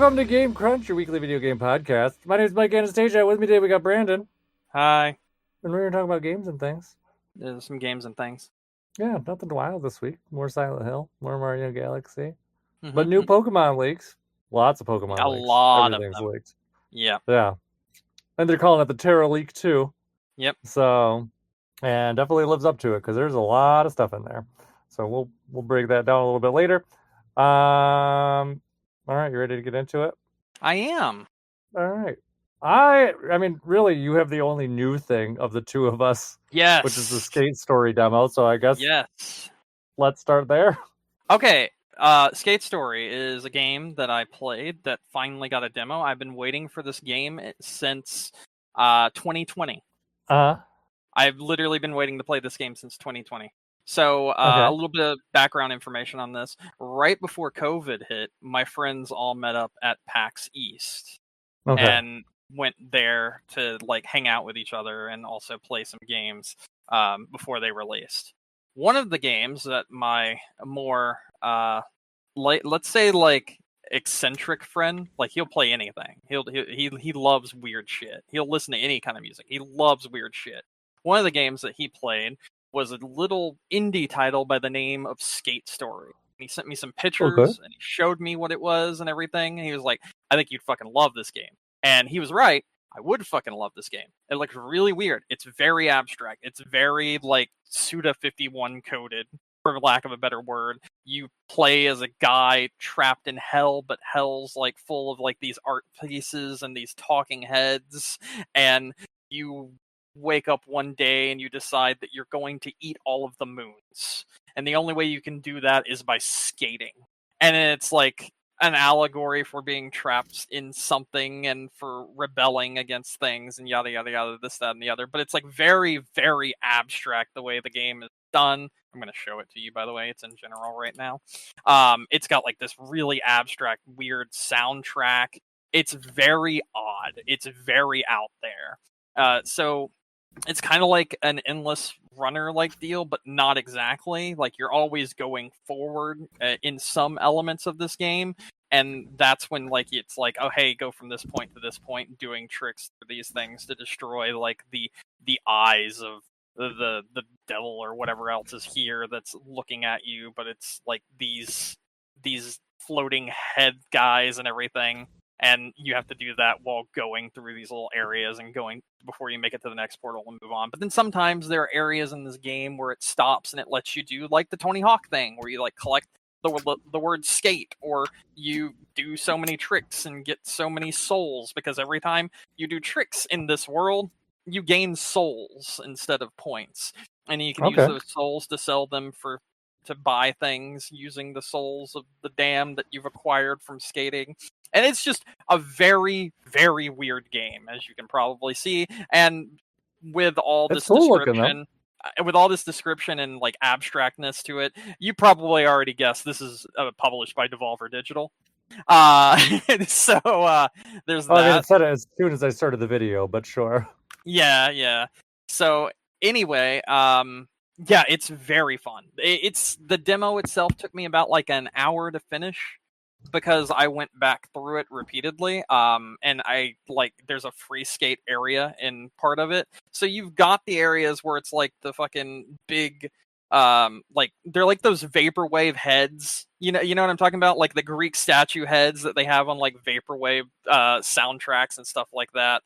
Welcome to Game Crunch, your weekly video game podcast. My name is Mike Anastasia. With me today we got Brandon. Hi. And we're going to talk about games and things. There's some games and things. Yeah, nothing wild this week. More Silent Hill, more Mario Galaxy. Mm-hmm. But new Pokemon leaks. Lots of Pokemon leaks. A lot Everything's of them. leaked. Yeah. Yeah. And they're calling it the Terra Leak too. Yep. So, and definitely lives up to it because there's a lot of stuff in there. So we'll break that down a little bit later. All right, you ready to get into it? I am. All right. I mean, really, you have the only new thing of the two of us. Yes. Which is the Skate Story demo, so I guess yes. Let's start there. Okay. Skate Story is a game that I played that finally got a demo. I've been waiting for this game since 2020. I've literally been waiting to play this game since 2020. So a little bit of background information on this. Right before COVID hit, my friends all met up at PAX East and went there to like hang out with each other and also play some games before they released. One of the games that my more let's say like eccentric friend, like he'll play anything. He loves weird shit. He'll listen to any kind of music. He loves weird shit. One of the games that he played was a little indie title by the name of Skate Story. He sent me some pictures and he showed me what it was and everything. And he was like, I think you'd fucking love this game. And he was right. I would fucking love this game. It looks really weird. It's very abstract. It's very like Suda 51 coded, for lack of a better word. You play as a guy trapped in hell, but hell's like full of like these art pieces and these talking heads. And you wake up one day and you decide that you're going to eat all of the moons. And the only way you can do that is by skating. And it's like an allegory for being trapped in something and for rebelling against things and yada, yada, yada, this, that, and the other. But it's like very, very abstract the way the game is done. I'm going to show it to you, by the way. It's in general right now. It's got like this really abstract, weird soundtrack. It's very odd. It's very out there. So it's kind of like an endless runner like deal, but not exactly. Like you're always going forward in some elements of this game, and that's when like it's like, oh hey, go from this point to this point, doing tricks for these things to destroy like the eyes of the devil or whatever else is here that's looking at you. But it's like these floating head guys and everything. And you have to do that while going through these little areas and going before you make it to the next portal and move on. But then sometimes there are areas in this game where it stops and it lets you do like the Tony Hawk thing, where you like collect the word skate, or you do so many tricks and get so many souls, because every time you do tricks in this world, you gain souls instead of points. And you can use those souls to sell them to buy things using the souls of the dam that you've acquired from skating. And it's just a very, very weird game, as you can probably see. And with all this description, and like abstractness to it, you probably already guessed this is published by Devolver Digital. So there's that. I mean, it said it as soon as I started the video, but sure. Yeah. So anyway, yeah, it's very fun. It's the demo itself took me about like an hour to finish, because I went back through it repeatedly. And I like there's a free skate area in part of it. So you've got the areas where it's like the fucking big like they're like those vaporwave heads. You know what I'm talking about? Like the Greek statue heads that they have on like vaporwave soundtracks and stuff like that.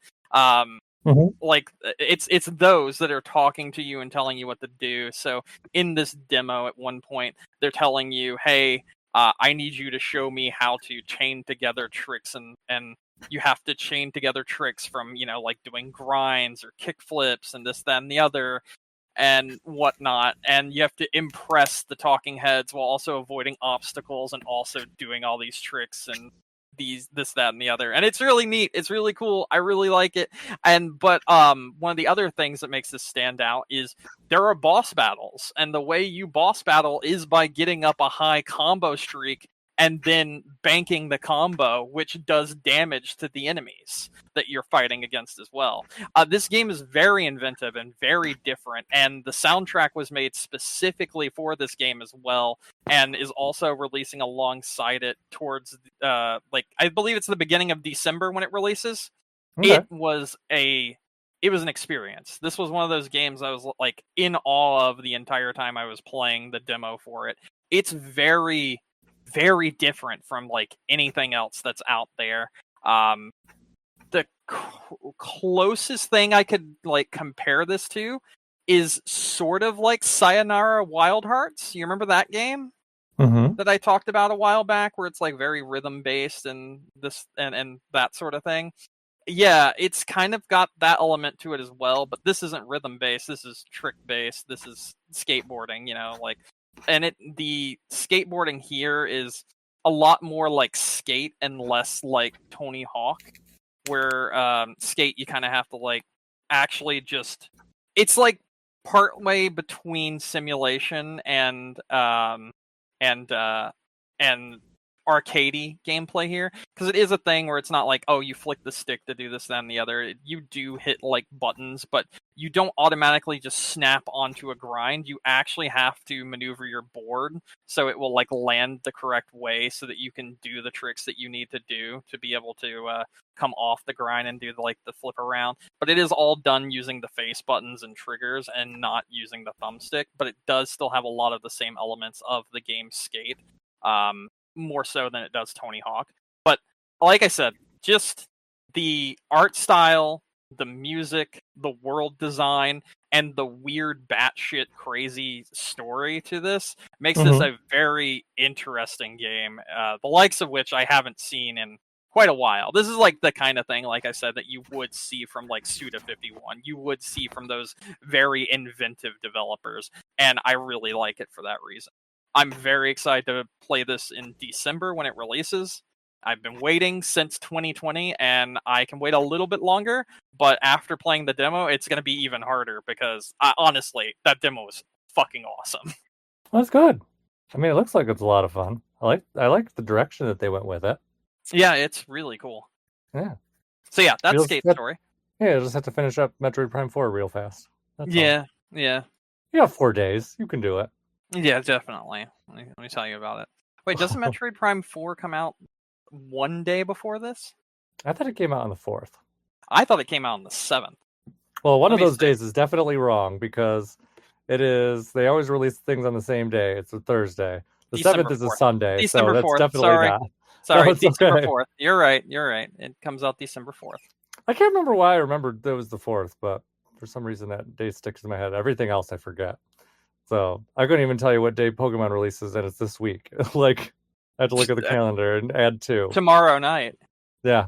Like it's those that are talking to you and telling you what to do. So in this demo at one point they're telling you, hey, I need you to show me how to chain together tricks, and you have to chain together tricks from, like doing grinds or kick flips and this, that, and the other and whatnot. And you have to impress the talking heads while also avoiding obstacles and also doing all these tricks and this, that, and the other. And it's really neat. It's really cool. I really like it. But one of the other things that makes this stand out is there are boss battles, and the way you boss battle is by getting up a high combo streak and then banking the combo, which does damage to the enemies that you're fighting against as well. This game is very inventive and very different, and the soundtrack was made specifically for this game as well, and is also releasing alongside it towards, I believe it's the beginning of December when it releases. Okay. It was an experience. This was one of those games I was like in awe of the entire time I was playing the demo for it. It's very, very different from like anything else that's out there. The closest thing I could like compare this to is sort of like Sayonara Wild Hearts. You remember that game that I talked about a while back, where it's like very rhythm based and this and that sort of thing? Yeah, it's kind of got that element to it as well, but this isn't rhythm based. This is trick based. This is skateboarding, and the skateboarding here is a lot more like Skate and less like Tony Hawk, where Skate you kind of have to like actually just, it's like partway between simulation and arcadey gameplay here, because it is a thing where it's not like, oh, you flick the stick to do this, that, and the other. You do hit like buttons, but you don't automatically just snap onto a grind. You actually have to maneuver your board so it will like land the correct way so that you can do the tricks that you need to do to be able to come off the grind and do the flip around. But it is all done using the face buttons and triggers and not using the thumbstick, but it does still have a lot of the same elements of the game Skate. More so than it does Tony Hawk. But like I said, just the art style, the music, the world design, and the weird batshit crazy story to this makes this a very interesting game, the likes of which I haven't seen in quite a while. This is like the kind of thing, like I said, that you would see from like Suda51. You would see from those very inventive developers, and I really like it for that reason. I'm very excited to play this in December when it releases. I've been waiting since 2020, and I can wait a little bit longer, but after playing the demo, it's going to be even harder, because honestly, that demo was fucking awesome. That's good. I mean, it looks like it's a lot of fun. I like the direction that they went with it. Yeah, it's really cool. Yeah. So yeah, that's Skate Story. Yeah, just have to finish up Metroid Prime 4 real fast. That's yeah. You have 4 days. You can do it. Yeah, definitely. Let me tell you about it. Wait, doesn't Metroid Prime 4 come out one day before this? I thought it came out on the 4th. I thought it came out on the 7th. Well, one of those days is definitely wrong, because they always release things on the same day. It's a Thursday. The December 7th is a 4th. Sunday, December so that's 4th. definitely Sorry. not. Sorry, No, December okay. 4th. You're right. It comes out December 4th. I can't remember why I remembered that was the 4th, but for some reason that day sticks in my head. Everything else I forget. So I couldn't even tell you what day Pokemon releases, and it's this week. Like, I had to look at the calendar and add 2. Tomorrow night. Yeah.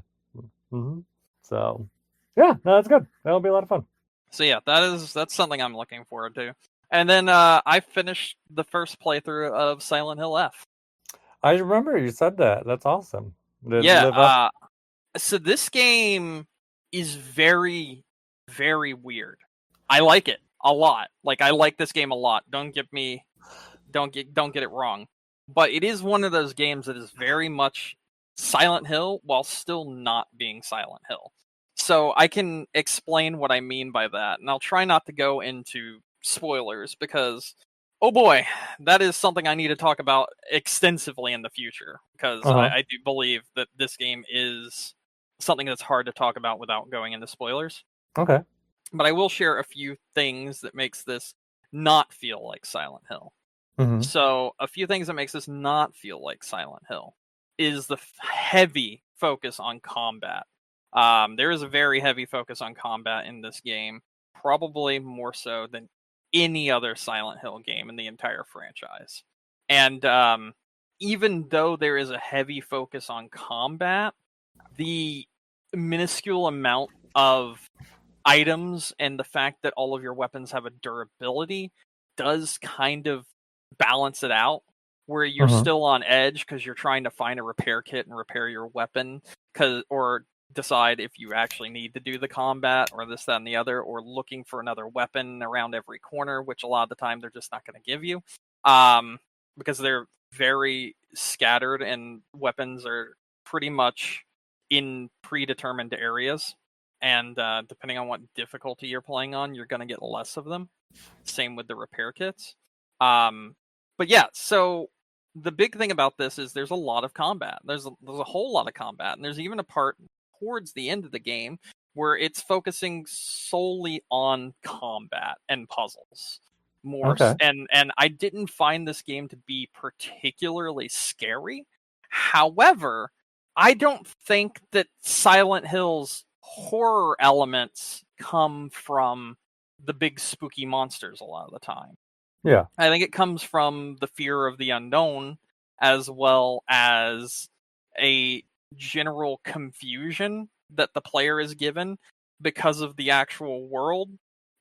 So, yeah, no, that's good. That'll be a lot of fun. So yeah, that's something I'm looking forward to. And then I finished the first playthrough of Silent Hill F. I remember you said that. That's awesome. So this game is very, very weird. I like it a lot. Like, I like this game a lot. Don't get it wrong. But it is one of those games that is very much Silent Hill while still not being Silent Hill. So I can explain what I mean by that, and I'll try not to go into spoilers, because oh boy, that is something I need to talk about extensively in the future, because I do believe that this game is something that's hard to talk about without going into spoilers. Okay. But I will share a few things that makes this not feel like Silent Hill. So a few things that makes this not feel like Silent Hill is the heavy focus on combat. There is a very heavy focus on combat in this game, probably more so than any other Silent Hill game in the entire franchise. And even though there is a heavy focus on combat, the minuscule amount of items and the fact that all of your weapons have a durability does kind of balance it out, where you're still on edge because you're trying to find a repair kit and repair your weapon, or decide if you actually need to do the combat or this, that, and the other, or looking for another weapon around every corner, which a lot of the time they're just not going to give you. because they're very scattered and weapons are pretty much in predetermined areas. And depending on what difficulty you're playing on, you're going to get less of them. Same with the repair kits. But yeah, so the big thing about this is there's a lot of combat. There's a whole lot of combat, and there's even a part towards the end of the game where it's focusing solely on combat and puzzles more. Okay. And I didn't find this game to be particularly scary. However, I don't think that Silent Hill's horror elements come from the big spooky monsters a lot of the time. Yeah. I think it comes from the fear of the unknown, as well as a general confusion that the player is given because of the actual world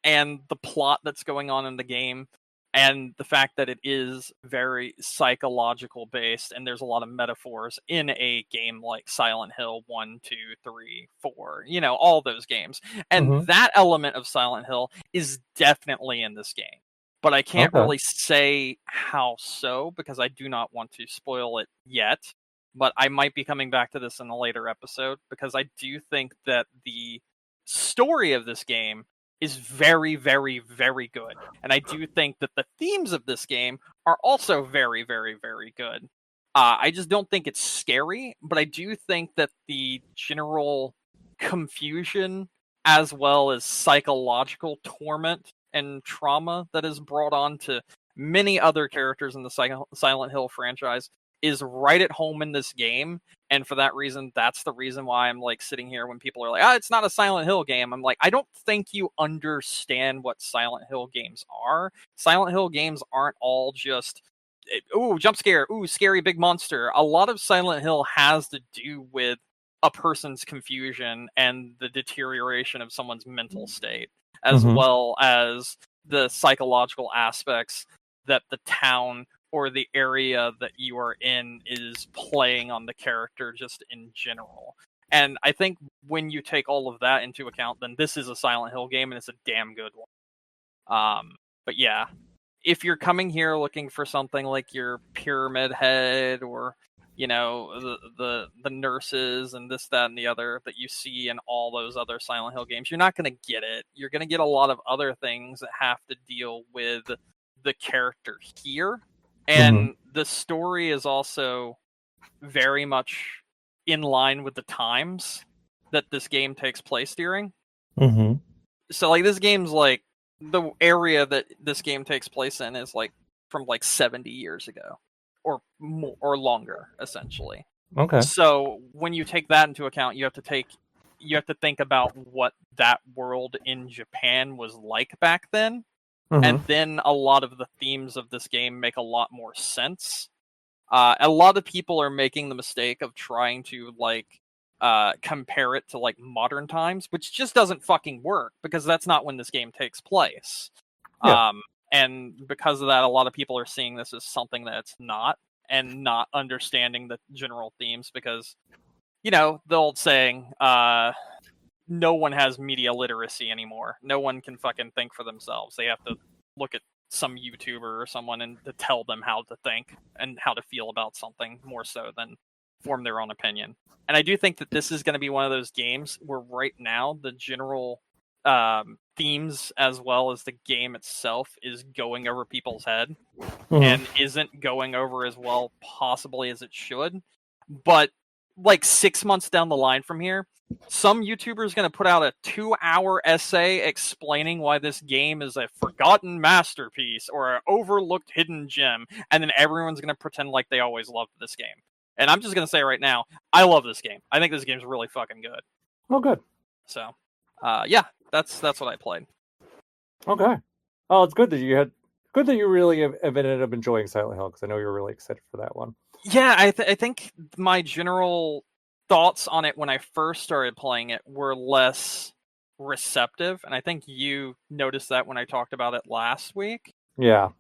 and the plot that's going on in the game, and the fact that it is very psychological based, and there's a lot of metaphors in a game like Silent Hill 1, 2, 3, 4, all those games. And that element of Silent Hill is definitely in this game. But I can't really say how so, because I do not want to spoil it yet. But I might be coming back to this in a later episode, because I do think that the story of this game is very, very, very good. And I do think that the themes of this game are also very, very, very good. I just don't think it's scary, but I do think that the general confusion, as well as psychological torment and trauma that is brought on to many other characters in the Silent Hill franchise, is right at home in this game. And for that reason, that's the reason why I'm like sitting here when people are like, it's not a Silent Hill game. I'm like, I don't think you understand what Silent Hill games are. Silent Hill games aren't all just, ooh, jump scare, ooh, scary big monster. A lot of Silent Hill has to do with a person's confusion and the deterioration of someone's mental state, as well as the psychological aspects that the town or the area that you are in is playing on the character just in general. And I think when you take all of that into account, then this is a Silent Hill game, and it's a damn good one. But yeah, if you're coming here looking for something like your Pyramid Head, or the nurses and this, that, and the other that you see in all those other Silent Hill games, you're not going to get it. You're going to get a lot of other things that have to deal with the character here. And the story is also very much in line with the times that this game takes place during. So, like, this game's like, the area that this game takes place in is like from like 70 years ago or more, or longer, essentially. Okay. So when you take that into account, you have to think about what that world in Japan was like back then. And then a lot of the themes of this game make a lot more sense. A lot of people are making the mistake of trying to compare it to like modern times, which just doesn't fucking work, because that's not when this game takes place. Yeah. And because of that, a lot of people are seeing this as something that it's not, and not understanding the general themes, because, the old saying, no one has media literacy anymore. No one can fucking think for themselves. They have to look at some YouTuber or someone and to tell them how to think and how to feel about something, more so than form their own opinion. And I do think that this is going to be one of those games where right now the general themes, as well as the game itself, is going over people's head and isn't going over as well possibly as it should. But like 6 months down the line from here, some YouTuber is going to put out a 2-hour essay explaining why this game is a forgotten masterpiece or an overlooked hidden gem, and then everyone's going to pretend like they always loved this game. And I'm just going to say right now, I love this game. I think this game's really fucking good. Oh, good. So, yeah, that's what I played. Okay. Oh, it's good that you really have ended up enjoying Silent Hill, because I know you're really excited for that one. Yeah, I think my general thoughts on it when I first started playing it were less receptive, and I think you noticed that when I talked about it last week. Yeah.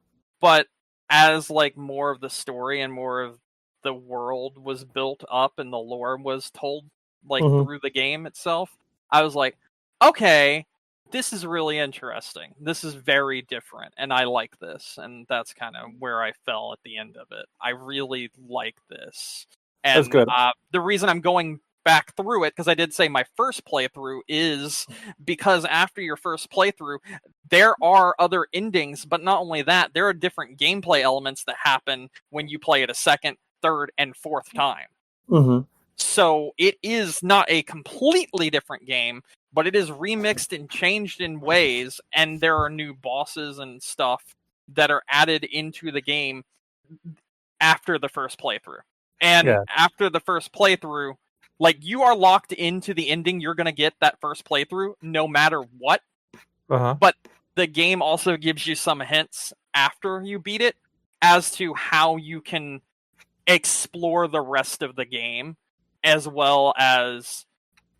But as like more of the story and more of the world was built up and the lore was told through the game itself, I was like, okay, this is really interesting. This is very different, and I like this. And that's kind of where I fell at the end of it. I really like this. And That's good. The reason I'm going back through it, because I did say my first playthrough, is because after your first playthrough, there are other endings, but not only that, there are different gameplay elements that happen when you play it a second, third, and fourth time. Mm-hmm. So it is not a completely different game, but it is remixed and changed in ways, and there are new bosses and stuff that are added into the game after the first playthrough. And after the first playthrough, like, you are locked into the ending you're going to get that first playthrough no matter what. But the game also gives you some hints after you beat it as to how you can explore the rest of the game, as well as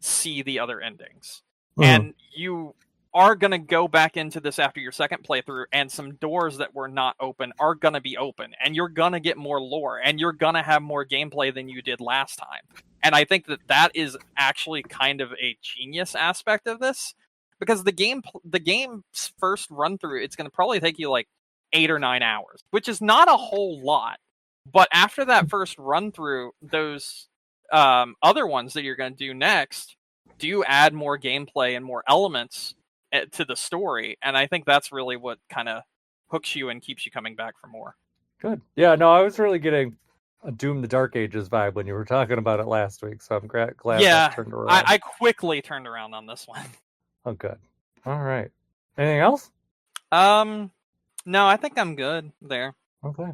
see the other endings. And you are going to go back into this after your second playthrough, and some doors that were not open are going to be open, and you're going to get more lore, and you're going to have more gameplay than you did last time. And I think that is actually kind of a genius aspect of this, because the game's first run through, it's going to probably take you like 8 or 9 hours, which is not a whole lot. But after that first run through, those other ones that you're going to do next do add more gameplay and more elements to the story. And I think that's really what kind of hooks you and keeps you coming back for more. Good. Yeah, no, I was really getting a Doom the Dark Ages vibe when you were talking about it last week, so I'm glad that turned around. I quickly turned around on this one. Oh, good. All right. Anything else? No, I think I'm good there. Okay.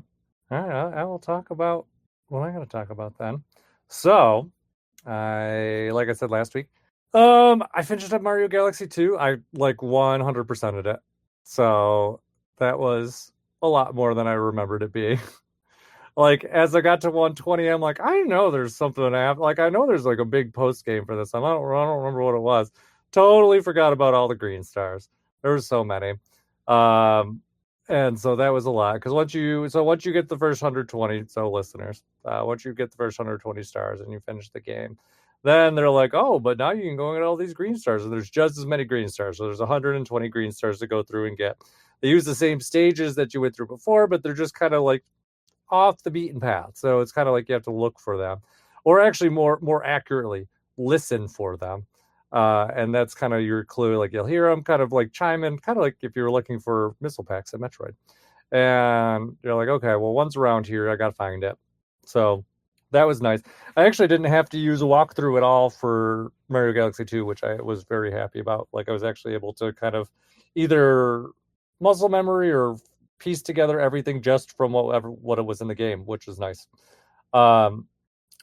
All right, I will talk about what I'm going to talk about then. So, like I said last week, I finished up Mario Galaxy 2. I 100%ed it. So that was a lot more than I remembered it being. As I got to 120, I'm like, I know there's something I know there's a big post game for this. I don't remember what it was. Totally forgot about all the green stars. There were so many. And so that was a lot, because once you get the first 120, so listeners, once you get the first 120 stars and you finish the game, then they're like, oh, but now you can go and get all these green stars, and there's just as many green stars. So there's 120 green stars to go through and get. They use the same stages that you went through before, but they're just kind of off the beaten path. So it's kind of you have to look for them, or actually more accurately, listen for them. And that's kind of your clue. You'll hear them kind of chime in, kind of if you were looking for missile packs at Metroid. And you're like, okay, well, one's around here. I got to find it. So that was nice. I actually didn't have to use a walkthrough at all for Mario Galaxy 2, which I was very happy about. I was actually able to kind of either muscle memory or piece together everything just from what it was in the game, which was nice. And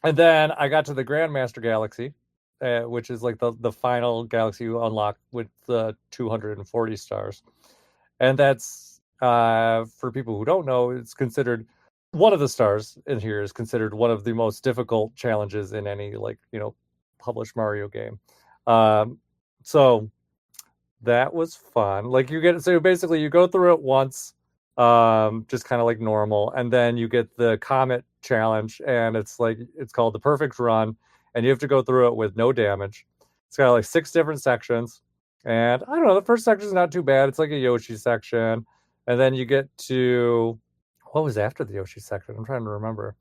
then I got to the Grandmaster Galaxy, which is the final galaxy you unlock with the 240 stars. And that's, for people who don't know, it's considered, one of the stars in here is considered one of the most difficult challenges in any published Mario game. So that was fun. So basically you go through it once, just kind of normal, and then you get the Comet challenge, and it's called the Perfect Run, and you have to go through it with no damage. It's got 6 different sections, and I don't know, the first section is not too bad. It's a Yoshi section, and then you get to, what was after the Yoshi section? I'm trying to remember.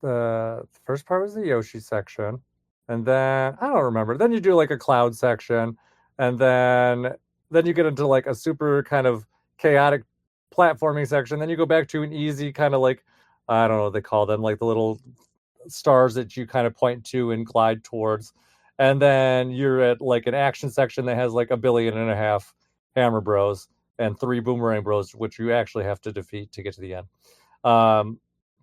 The first part was the Yoshi section, and then I don't remember. Then you do a cloud section, and then you get into a super kind of chaotic platforming section. Then you go back to an easy kind of I don't know what they call them, the little stars that you kind of point to and glide towards. And then you're at an action section that has 1.5 billion Hammer Bros and 3 Boomerang Bros, which you actually have to defeat to get to the end.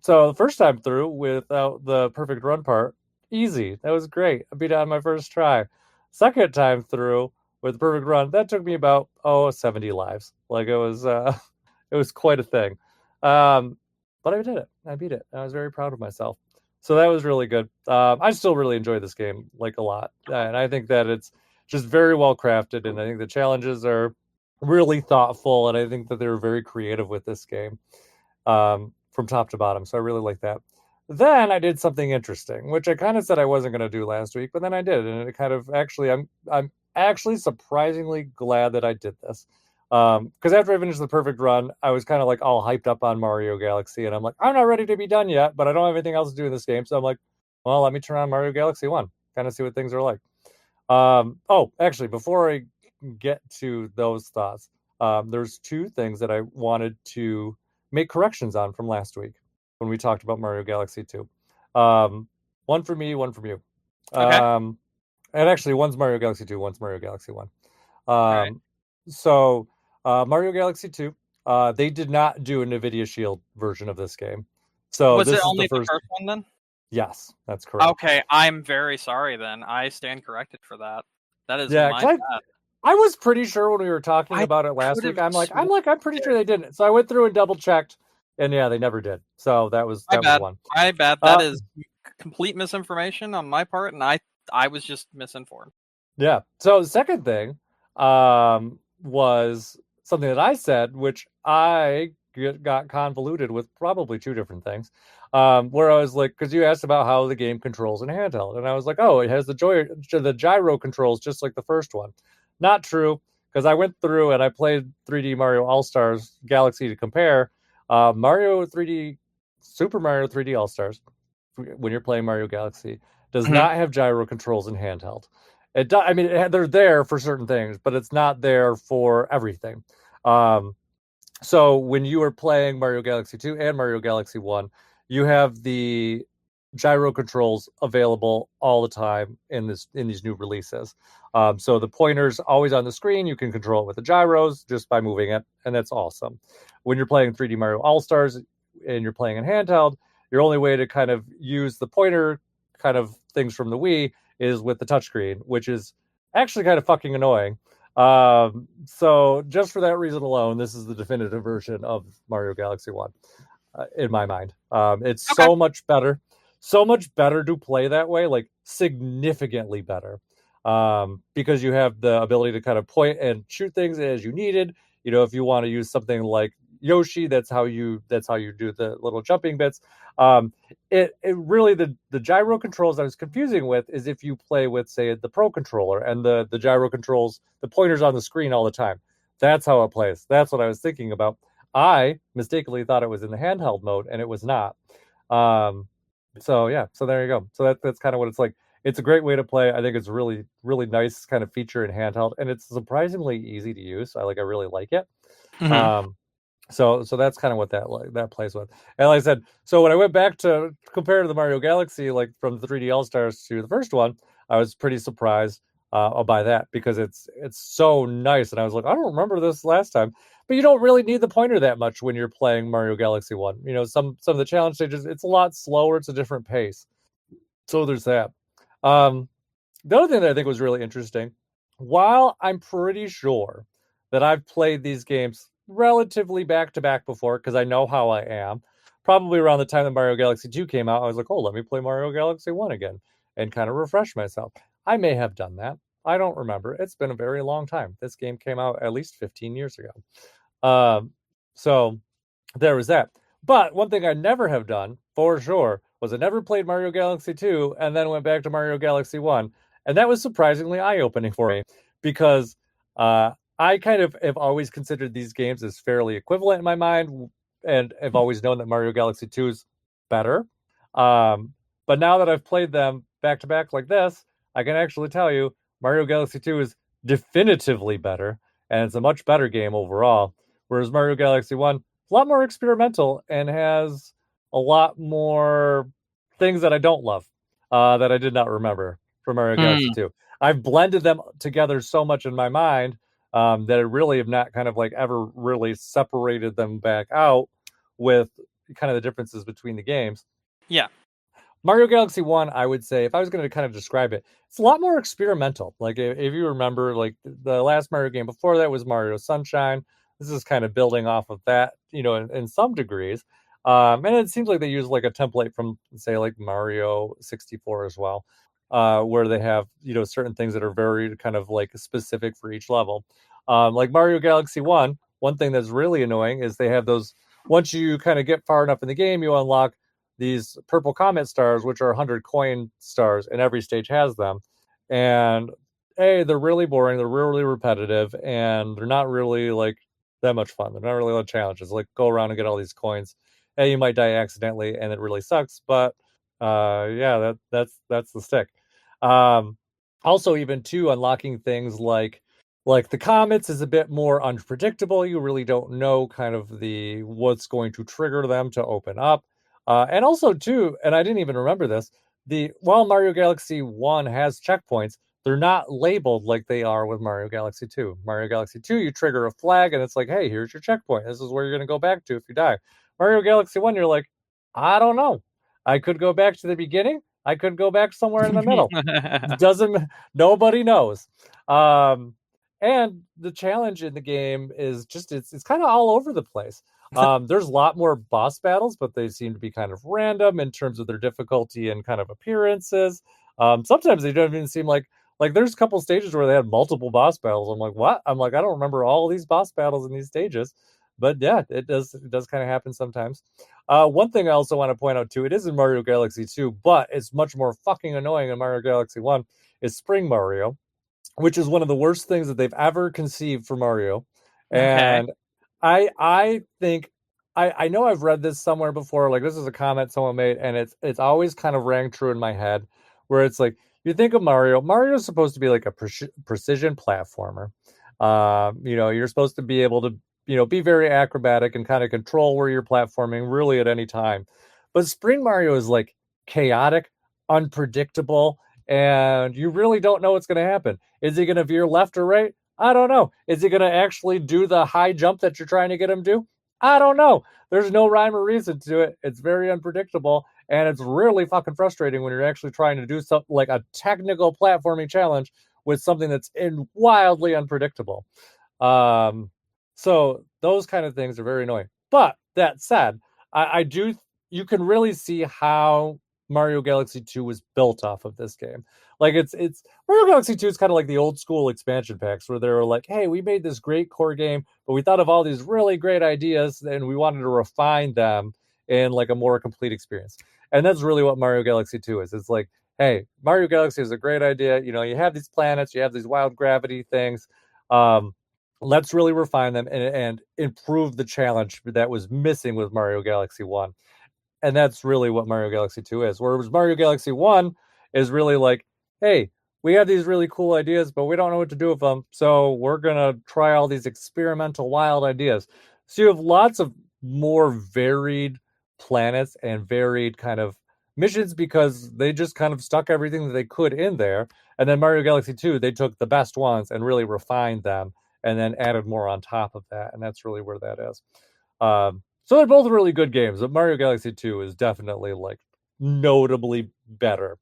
So the first time through without the Perfect Run part, easy. That was great. I beat it on my first try. Second time through with the Perfect Run, that took me about 70 lives. It was quite a thing. But I did it. I beat it. I was very proud of myself. So that was really good. I still really enjoy this game a lot. And I think that it's just very well crafted. And I think the challenges are really thoughtful. And I think that they're very creative with this game from top to bottom. So I really like that. Then I did something interesting, which I kind of said I wasn't going to do last week, but then I did. And it kind of, actually, I'm actually surprisingly glad that I did this. Because after I finished the perfect run, I was kind of like all hyped up on Mario Galaxy, and I'm like, I'm not ready to be done yet, but I don't have anything else to do in this game, so I'm like, well, let me turn on Mario Galaxy 1, kind of see what things are like. Oh, actually, before I get to those thoughts, there's two things that I wanted to make corrections on from last week when we talked about Mario Galaxy 2. One for me, one from you. Okay. And actually, one's Mario Galaxy 2, one's Mario Galaxy 1. Right. So, Mario Galaxy 2, they did not do a NVIDIA Shield version of this game. So was this it is only the first one then? Yes, that's correct. Okay, I'm very sorry then. I stand corrected for that. That is my bad. bad. I was pretty sure when we were talking about it last week. I'm pretty sure they didn't. So I went through and double checked, and yeah, they never did. So that was one. My bad. That is complete misinformation on my part, and I was just misinformed. Yeah. So the second thing was something that I said, which I got convoluted with probably two different things. Where I was like, because you asked about how the game controls in handheld, and I was like, oh, it has the gyro controls just like the first one. Not true, because I went through and I played 3D Mario All Stars Galaxy to compare. Super Mario 3D All Stars, when you're playing Mario Galaxy, does not have gyro controls in handheld. I mean, they're there for certain things, but it's not there for everything. So when you are playing Mario Galaxy 2 and Mario Galaxy 1, you have the gyro controls available all the time in these new releases. So the pointer's always on the screen. You can control it with the gyros just by moving it, and that's awesome. When you're playing 3D Mario All Stars and you're playing in handheld, your only way to kind of use the pointer kind of things from the Wii is with the touchscreen, which is actually kind of fucking annoying. So just for that reason alone, this is the definitive version of Mario Galaxy 1, in my mind. It's so much better to play that way, like significantly better, because you have the ability to kind of point and shoot things as you needed. You know, if you want to use something like Yoshi, that's how you do the little jumping bits. It really, the gyro controls I was confusing with is if you play with, say, the Pro controller and the gyro controls, the pointer's on the screen all the time. That's how it plays. That's what I was thinking about. I mistakenly thought it was in the handheld mode, and it was not. So yeah, so there you go. So that's kind of what it's like. It's a great way to play. I think it's really, really nice kind of feature in handheld, and it's surprisingly easy to use. I really like it. So that's kind of what that plays with. And like I said, so when I went back to compare to the Mario Galaxy, like from the 3D All Stars to the first one, I was pretty surprised by that, because it's so nice. And I was like, I don't remember this last time. But you don't really need the pointer that much when you're playing Mario Galaxy 1. You know, some of the challenge stages, it's a lot slower. It's a different pace. So there's that. The other thing that I think was really interesting, while I'm pretty sure that I've played these games relatively back to back before, because I know how I am, probably around the time that Mario Galaxy 2 came out, I was like, oh, let me play Mario Galaxy 1 again and kind of refresh myself. I may have done that. I don't remember. It's been a very long time. This game came out at least 15 years ago. So there was that. But one thing I never have done, for sure, was I never played Mario Galaxy 2 and then went back to Mario Galaxy 1. And that was surprisingly eye-opening for me, because I kind of have always considered these games as fairly equivalent in my mind, and have always known that Mario Galaxy 2 is better. But now that I've played them back to back like this, I can actually tell you Mario Galaxy 2 is definitively better, and it's a much better game overall. Whereas Mario Galaxy 1 is a lot more experimental and has a lot more things that I don't love, that I did not remember from Mario Galaxy 2. I've blended them together so much in my mind that I really have not kind of like ever really separated them back out with kind of the differences between the games. Yeah. Mario Galaxy 1, I would say, if I was going to kind of describe it, it's a lot more experimental. Like, if you remember, like, the last Mario game before that was Mario Sunshine. This is kind of building off of that, you know, in some degrees. And it seems like they use like a template from, say, like Mario 64 as well, where they have, you know, certain things that are very kind of like specific for each level. Like Mario Galaxy 1, one thing that's really annoying is they have those, once you kind of get far enough in the game, you unlock these purple comet stars, which are 100 coin stars, and every stage has them. And they're really boring, they're really repetitive, and they're not really like that much fun. They're not really a lot of challenges. Like go around and get all these coins. Hey, you might die accidentally, and it really sucks. But yeah, that's the stick. Also, even too, unlocking things like the comets is a bit more unpredictable. You really don't know kind of the what's going to trigger them to open up. And also too, and I didn't even remember this, while Mario Galaxy 1 has checkpoints, they're not labeled like they are with Mario Galaxy 2. Mario Galaxy 2, you trigger a flag and it's like, hey, here's your checkpoint. This is where you're going to go back to if you die. Mario Galaxy 1, you're like, I don't know. I could go back to the beginning. I could go back somewhere in the middle. Nobody knows. And the challenge in the game is just it's kind of all over the place. There's a lot more boss battles, but they seem to be kind of random in terms of their difficulty and kind of appearances. Sometimes they don't even seem like there's a couple stages where they had multiple boss battles. I'm like, what? I'm like, I don't remember all these boss battles in these stages. But yeah, it does kind of happen sometimes. One thing I also want to point out too, it is in Mario Galaxy 2, but it's much more fucking annoying in Mario Galaxy 1, is Spring Mario, which is one of the worst things that they've ever conceived for Mario. And I think I know I've read this somewhere before. Like this is a comment someone made, and it's always kind of rang true in my head, where it's like you think of Mario. Mario is supposed to be like a precision platformer. You're supposed to be able to be very acrobatic and kind of control where you're platforming really at any time. But Spring Mario is like chaotic, unpredictable, and you really don't know what's going to happen. Is he going to veer left or right? I don't know. Is he going to actually do the high jump that you're trying to get him to? I don't know. There's no rhyme or reason to it. It's very unpredictable, and it's really fucking frustrating when you're actually trying to do something like a technical platforming challenge with something that's wildly unpredictable. So those kind of things are very annoying. But that said, you can really see how Mario Galaxy 2 was built off of this game. Like it's Mario Galaxy 2 is kind of like the old school expansion packs where they were like, hey, we made this great core game, but we thought of all these really great ideas and we wanted to refine them in like a more complete experience. And that's really what Mario Galaxy 2 is. It's like, hey, Mario Galaxy is a great idea. You have these planets, you have these wild gravity things. Let's really refine them and improve the challenge that was missing with Mario Galaxy 1. And that's really what Mario Galaxy 2 is. Whereas Mario Galaxy 1 is really like, hey, we have these really cool ideas, but we don't know what to do with them. So we're going to try all these experimental wild ideas. So you have lots of more varied planets and varied kind of missions because they just kind of stuck everything that they could in there. And then Mario Galaxy 2, they took the best ones and really refined them and then added more on top of that. And that's really where that is. So they're both really good games, but Mario Galaxy 2 is definitely like notably better.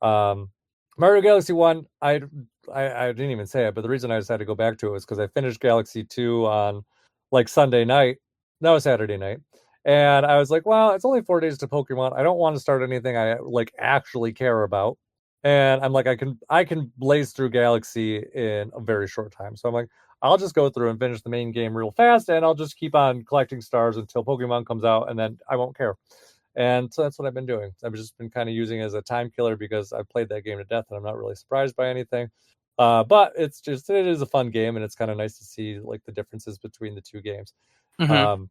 Mario Galaxy 1, I didn't even say it, but the reason I decided to go back to it was because I finished Galaxy 2 on like Sunday night. No, Saturday night. And I was like, well, it's only 4 days to Pokemon. I don't want to start anything I like actually care about. And I'm like, I can blaze through Galaxy in a very short time. So I'm like, I'll just go through and finish the main game real fast, and I'll just keep on collecting stars until Pokemon comes out, and then I won't care. And so that's what I've been doing. I've just been kind of using it as a time killer because I played that game to death, and I'm not really surprised by anything. But it is a fun game, and it's kind of nice to see like the differences between the two games. Mm-hmm.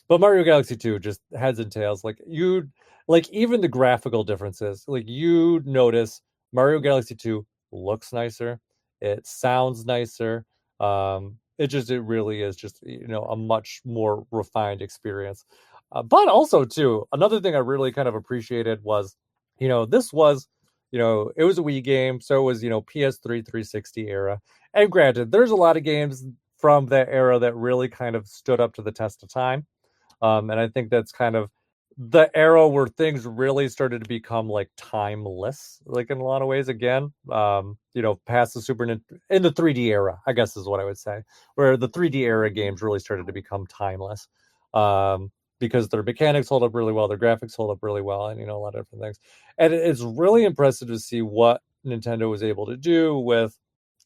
But Mario Galaxy 2 just heads and tails. Like even the graphical differences, like you notice Mario Galaxy 2 looks nicer, it sounds nicer. It really is just a much more refined experience. But also too, another thing I really kind of appreciated was, this was, it was a Wii game, so it was PS3 360 era. And granted, there's a lot of games from that era that really kind of stood up to the test of time. And I think that's kind of the era where things really started to become like timeless, like in a lot of ways again, past the Super Nintendo, in the 3D era, I guess is what I would say, where the 3D era games really started to become timeless, because their mechanics hold up really well, their graphics hold up really well, and a lot of different things. And it's really impressive to see what Nintendo was able to do with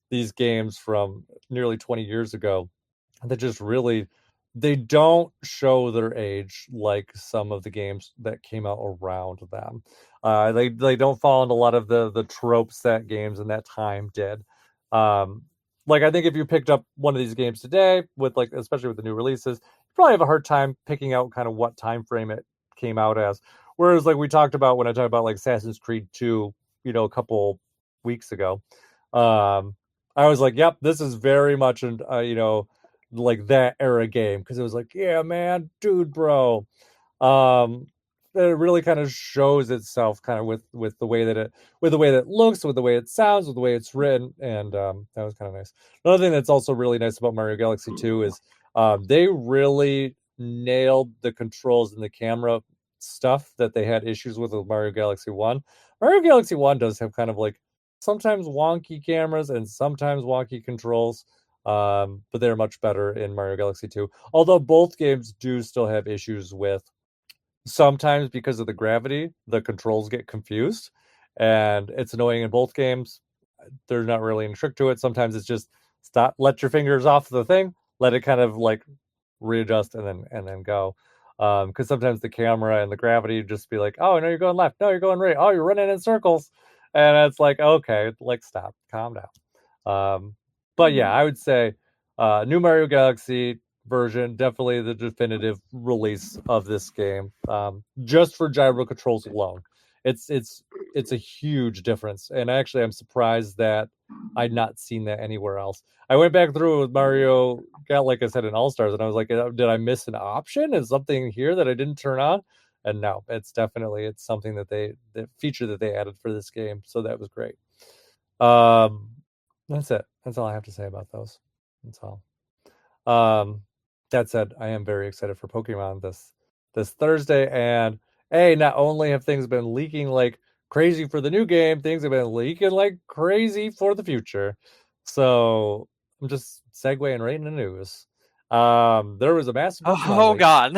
these games from nearly 20 years ago that just really, they don't show their age like some of the games that came out around them. They don't fall into a lot of the tropes that games in that time did. Like I think if you picked up one of these games today, with like especially with the new releases, you probably have a hard time picking out kind of what time frame it came out as. Whereas like we talked about when I talked about like Assassin's Creed 2, a couple weeks ago, I was like, yep, this is very much an like that era game because it was like, yeah, man, dude, bro. Um, it really kind of shows itself kind of with the way that it looks, with the way it sounds, with the way it's written, and that was kind of nice. Another thing that's also really nice about Mario Galaxy 2 is they really nailed the controls and the camera stuff that they had issues with Mario Galaxy 1. Mario Galaxy 1 does have kind of like sometimes wonky cameras and sometimes wonky controls. But they're much better in Mario Galaxy 2. Although both games do still have issues with sometimes because of the gravity, the controls get confused, and it's annoying in both games. There's not really any trick to it. Sometimes it's just stop, let your fingers off the thing, let it kind of like readjust, and then go. Because sometimes the camera and the gravity just be like, oh no, you're going left, no, you're going right, oh, you're running in circles, and it's like, okay, like stop, calm down. But yeah, I would say new Mario Galaxy version, definitely the definitive release of this game. Just for gyro controls alone, it's a huge difference, and actually, I'm surprised that I'd not seen that anywhere else. I went back through with Mario, got like I said in All Stars, and I was like, did I miss an option? Is something here that I didn't turn on? And no, it's something that the feature that they added for this game, so that was great. That's it. That's all I have to say about those. That's all. That said, I am very excited for Pokemon this Thursday, and not only have things been leaking like crazy for the new game, things have been leaking like crazy for the future. So I'm just segueing right into news. There was a massive Pokemon leak. God.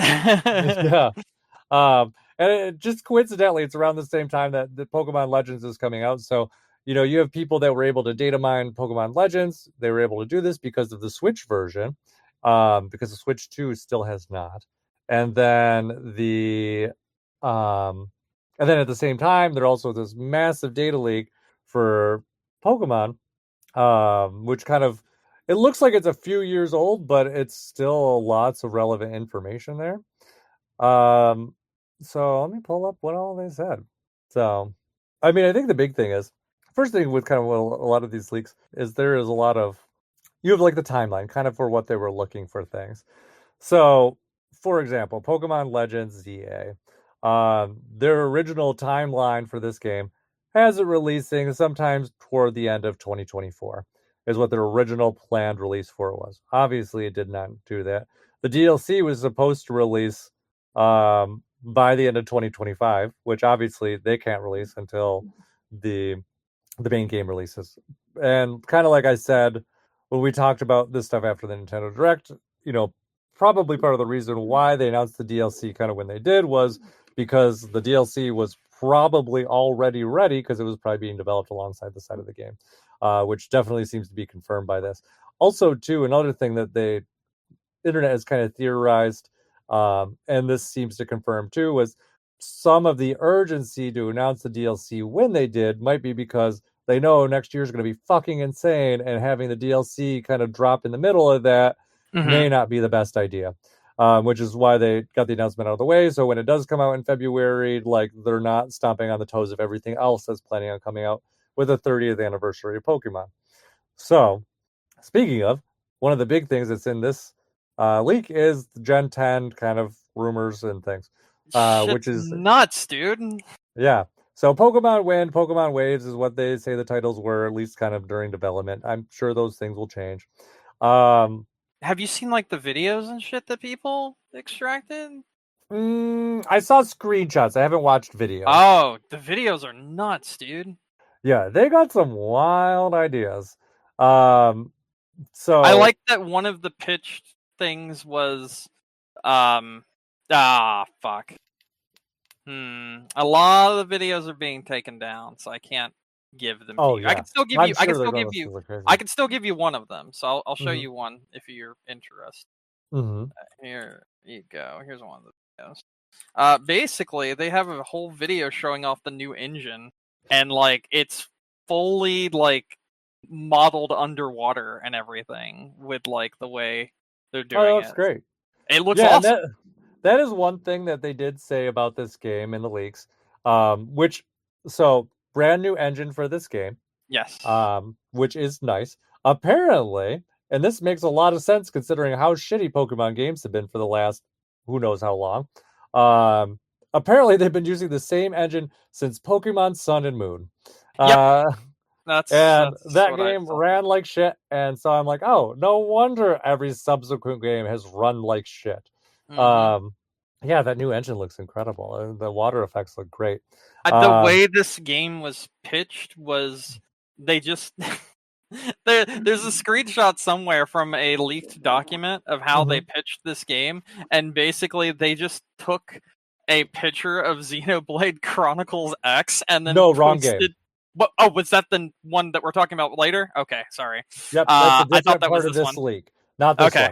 Yeah. And just coincidentally, it's around the same time that the Pokemon Legends is coming out. So, you have people that were able to data mine Pokemon Legends. They were able to do this because of the Switch version, because the Switch 2 still has not. And then at the same time, there also this massive data leak for Pokemon, which kind of it looks like it's a few years old, but it's still lots of relevant information there. So let me pull up what all they said. So, I mean, I think the big thing is, first thing with kind of a lot of these leaks is there is a lot of, you have like the timeline kind of for what they were looking for things. So, for example, Pokemon Legends ZA, their original timeline for this game has it releasing sometimes toward the end of 2024 is what their original planned release for it was. Obviously, it did not do that. The DLC was supposed to release by the end of 2025, which obviously they can't release until the main game releases. And kind of like I said when we talked about this stuff after the Nintendo Direct, probably part of the reason why they announced the DLC kind of when they did was because the DLC was probably already ready because it was probably being developed alongside the side of the game, which definitely seems to be confirmed by this. Also, too, another thing that the internet has kind of theorized, and this seems to confirm too, was some of the urgency to announce the DLC when they did might be because they know next year is going to be fucking insane, and having the DLC kind of drop in the middle of that may not be the best idea. Which is why they got the announcement out of the way. So when it does come out in February, like they're not stomping on the toes of everything else that's planning on coming out with the 30th anniversary of Pokemon. So, speaking of, one of the big things that's in this leak is the Gen 10 kind of rumors and things, which is nuts, dude. Yeah. So Pokemon Wind, Pokemon Waves is what they say the titles were, at least kind of during development. I'm sure those things will change. Have you seen like the videos and shit that people extracted? I saw screenshots. I haven't watched videos. Oh, the videos are nuts, dude. Yeah, they got some wild ideas. So I like that one of the pitched things was fuck. A lot of the videos are being taken down, so I can't give them to you. Yeah. I can still give you I can still give you one of them. So I'll show you one if you're interested. Here you go. Here's one of the videos. Basically they have a whole video showing off the new engine, and like it's fully like modeled underwater and everything with like the way they're doing Oh, that's it. great. It looks awesome. That is one thing that they did say about this game in the leaks. So brand new engine for this game. Yes. Which is nice. Apparently, and this makes a lot of sense considering how shitty Pokemon games have been for the last who knows how long. Apparently they've been using the same engine since Pokemon Sun and Moon. Yep. That's that game ran like shit, and so I'm like, oh, no wonder every subsequent game has run like shit. Mm-hmm. Yeah, that new engine looks incredible. The water effects look great. The way this game was pitched was they just there's a screenshot somewhere from a leaked document of how they pitched this game, and basically they just took a picture of Xenoblade Chronicles X and then wrong game. What? Oh, was that the one that we're talking about later? Okay, sorry. Yep, that's a different part of this leak, not this one.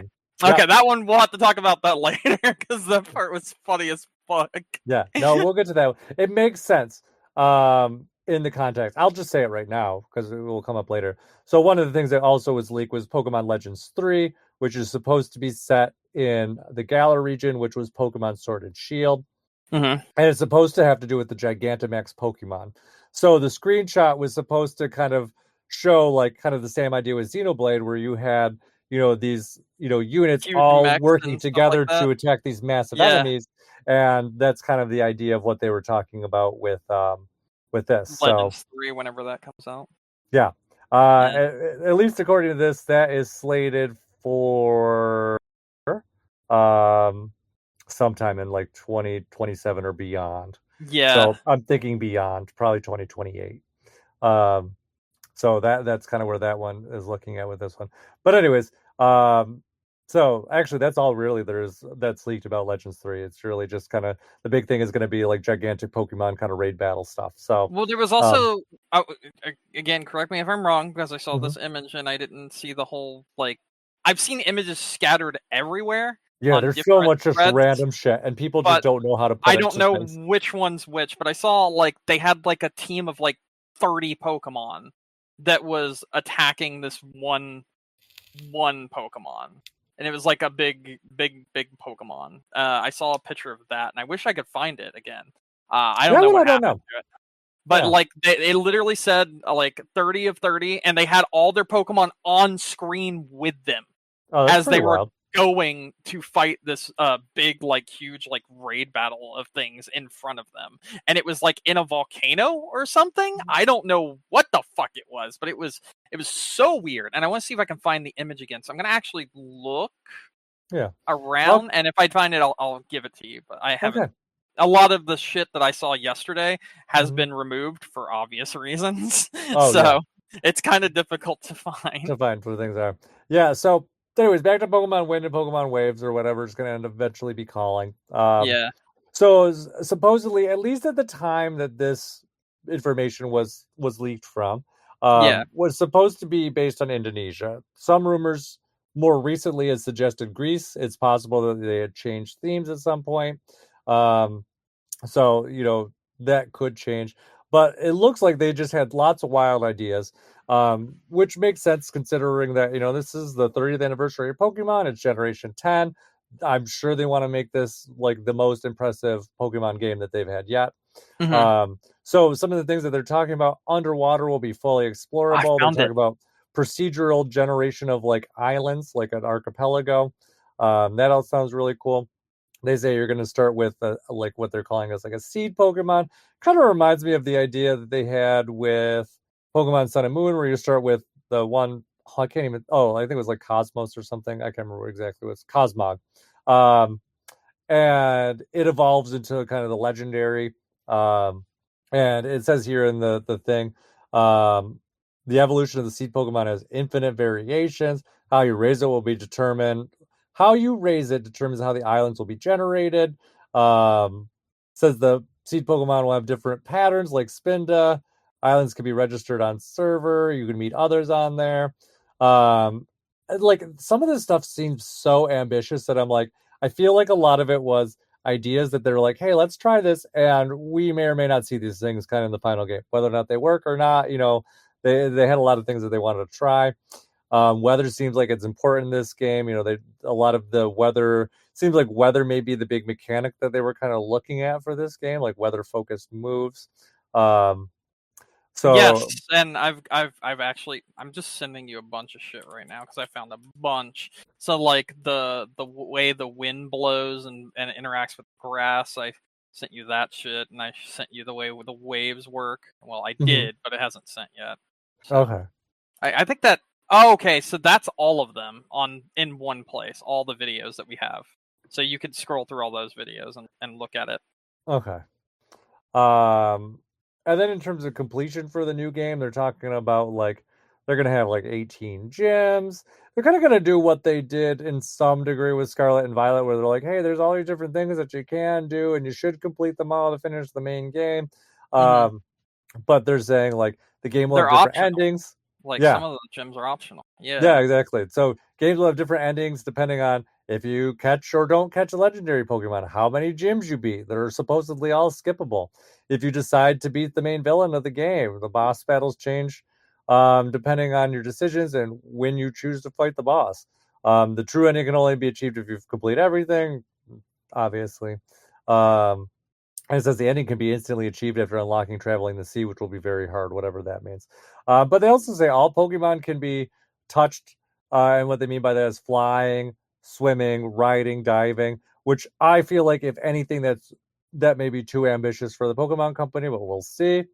Okay, yep. That one we'll have to talk about that later because that part was funny as fuck. Yeah, no, we'll get to that. It makes sense in the context. I'll just say it right now because it will come up later. So one of the things that also was leaked was Pokemon Legends 3, which is supposed to be set in the Galar region, which was Pokemon Sword and Shield. And it's supposed to have to do with the Gigantamax Pokemon. So the screenshot was supposed to kind of show like kind of the same idea with Xenoblade, where you had, these, units huge all working together like to attack these massive enemies. And that's kind of the idea of what they were talking about with this. Legends 3, whenever that comes out. Yeah. At least according to this, that is slated for sometime in like 2027 or beyond. Yeah. So I'm thinking beyond, probably 2028. So that's kind of where that one is looking at with this one. But anyways, so actually that's all really that's leaked about Legends 3. It's really just kind of the big thing is going to be like gigantic Pokemon kind of raid battle stuff. So well, there was also again, correct me if I'm wrong, because I saw this image and I didn't see the whole like I've seen images scattered everywhere. Yeah, there's so much just random shit, and people just don't know how to put it. I don't know which one's which, but I saw like they had like a team of like 30 Pokemon that was attacking this one Pokemon, and it was like a big Pokemon. I saw a picture of that, and I wish I could find it again. I don't know what happened to it. But like they literally said like 30 of 30, and they had all their Pokemon on screen with them as they were going to fight this big, like huge, like raid battle of things in front of them. And it was like in a volcano or something. I don't know what the fuck it was, but it was so weird. And I want to see if I can find the image again. So I'm gonna actually look around, and if I find it, I'll give it to you. But I haven't. A lot of the shit that I saw yesterday has been removed for obvious reasons. It's kind of difficult to find. Where things are. Yeah, so anyways, back to Pokemon Wind and Pokemon Waves or whatever it's going to eventually be calling. So supposedly, at least at the time that this information was leaked from, was supposed to be based on Indonesia. Some rumors more recently has suggested Greece. It's possible that they had changed themes at some point. So that could change, but it looks like they just had lots of wild ideas, which makes sense considering that this is the 30th anniversary of Pokemon. It's Generation 10. I'm sure they want to make this like the most impressive Pokemon game that they've had yet. So some of the things that they're talking about, underwater will be fully explorable. They're talking about procedural generation of like islands, like an archipelago. That all sounds really cool. They say you're going to start with like what they're calling as like a seed Pokemon. Kind of reminds me of the idea that they had with Pokemon Sun and Moon, where you start with the one. I can't even. Oh, I think it was like Cosmos or something. I can't remember exactly. It's Cosmog, and it evolves into kind of the legendary. And it says here in the thing, the evolution of the seed Pokemon has infinite variations. How you raise it will be determined. How you raise it determines how the islands will be generated. Says the seed Pokemon will have different patterns like Spinda. Islands can be registered on server. You can meet others on there. Like some of this stuff seems so ambitious that I'm like, I feel like a lot of it was ideas that they're like, hey, let's try this. And we may or may not see these things kind of in the final game, whether or not they work or not. they had a lot of things that they wanted to try. Weather seems like it's important in this game. A lot of the weather seems like weather may be the big mechanic that they were kind of looking at for this game, like weather focused moves. Yes, and I've actually, I'm just sending you a bunch of shit right now because I found a bunch. So like the way the wind blows and interacts with grass, I sent you that shit, and I sent you the way the waves work. Well, I did, but it hasn't sent yet. So, okay. I think that. Oh, okay. So that's all of them in one place. All the videos that we have. So you could scroll through all those videos and look at it. Okay. And then in terms of completion for the new game, they're talking about like they're gonna have like 18 gyms. They're kind of gonna do what they did in some degree with Scarlet and Violet, where they're like, hey, there's all these different things that you can do, and you should complete them all to finish the main game. But they're saying like the game will have different endings. Like some of the gyms are optional. Yeah, exactly. So games will have different endings depending on if you catch or don't catch a legendary Pokemon, how many gyms you beat that are supposedly all skippable. If you decide to beat the main villain of the game, the boss battles change depending on your decisions and when you choose to fight the boss. The true ending can only be achieved if you've completed everything, obviously. And it says the ending can be instantly achieved after unlocking Traveling the Sea, which will be very hard, whatever that means. But they also say all Pokemon can be touched, and what they mean by that is flying, swimming, riding, diving, which I feel like, if anything, that may be too ambitious for the Pokemon Company, but we'll see.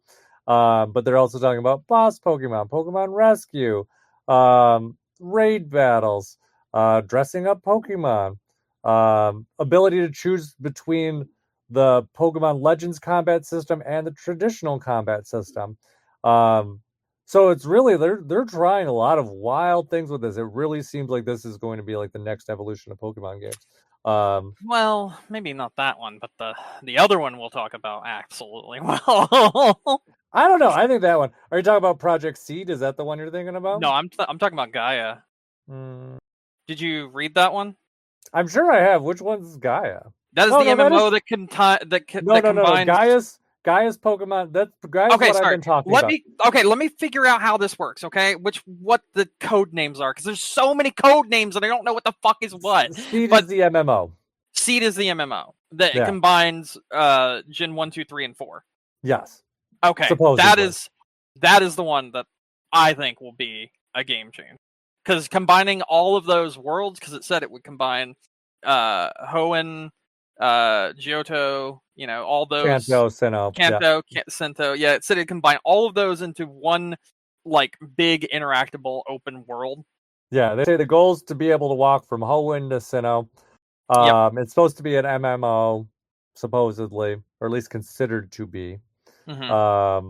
But they're also talking about boss Pokemon, Pokemon Rescue, raid battles, dressing up Pokemon, ability to choose between the Pokemon Legends combat system and the traditional combat system. So it's really they're trying a lot of wild things with this. It really seems like this is going to be like the next evolution of Pokemon games. Well, maybe not that one, but the other one we'll talk about absolutely. Well, I don't know. I think that one. Are you talking about Project Seed? Is that the one you're thinking about? No, I'm talking about Gaia. Did you read that one? I'm sure I have. Which one's Gaia? That is the MMO that combines. Gaia's Pokemon. That's Gaia's what I've been talking about. Let me figure out how this works. Okay, what the code names are, because there's so many code names and I don't know what the fuck is what. Seed is the MMO. Seed is the MMO that combines Gen 1, 2, 3, and 4. Yes. Okay, supposedly. That is the one that I think will be a game changer, because combining all of those worlds, because it said it would combine Hoenn, Johto, all those Kanto, Sinnoh. Yeah, it said it combine all of those into one like big interactable open world. Yeah, they say the goal is to be able to walk from Hoenn to Sinnoh. It's supposed to be an MMO, supposedly, or at least considered to be. But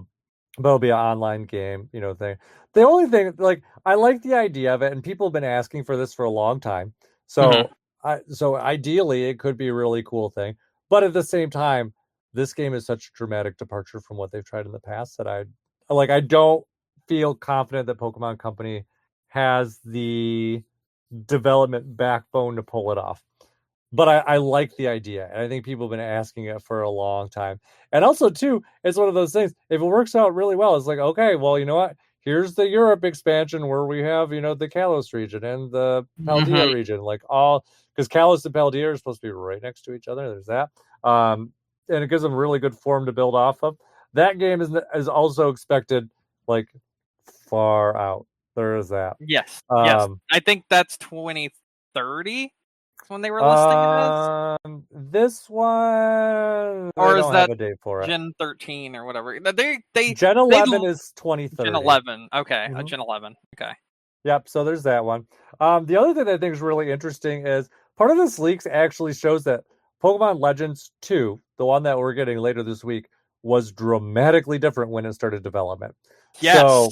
it'll be an online game, thing. The only thing, like, I like the idea of it, and people have been asking for this for a long time. So, so ideally, it could be a really cool thing. But at the same time, this game is such a dramatic departure from what they've tried in the past that I don't feel confident that Pokemon Company has the development backbone to pull it off. But I like the idea, and I think people have been asking it for a long time. And also, too, it's one of those things, if it works out really well, it's like, okay, well, you know what? Here's the Europe expansion where we have, the Kalos region and the Paldea region, because Kalos and Paldea are supposed to be right next to each other. There's that. And it gives them really good form to build off of. That game is also expected, far out. There is that. Yes. Yes. I think that's 2030. When they were listing it as? This one, or is that a date for it. Gen 13 or whatever? Gen 11 is 2030. Gen 11, okay. Gen 11, okay. Yep. So there's that one. The other thing that I think is really interesting is part of this leaks actually shows that Pokemon Legends 2, the one that we're getting later this week, was dramatically different when it started development. Yes. So,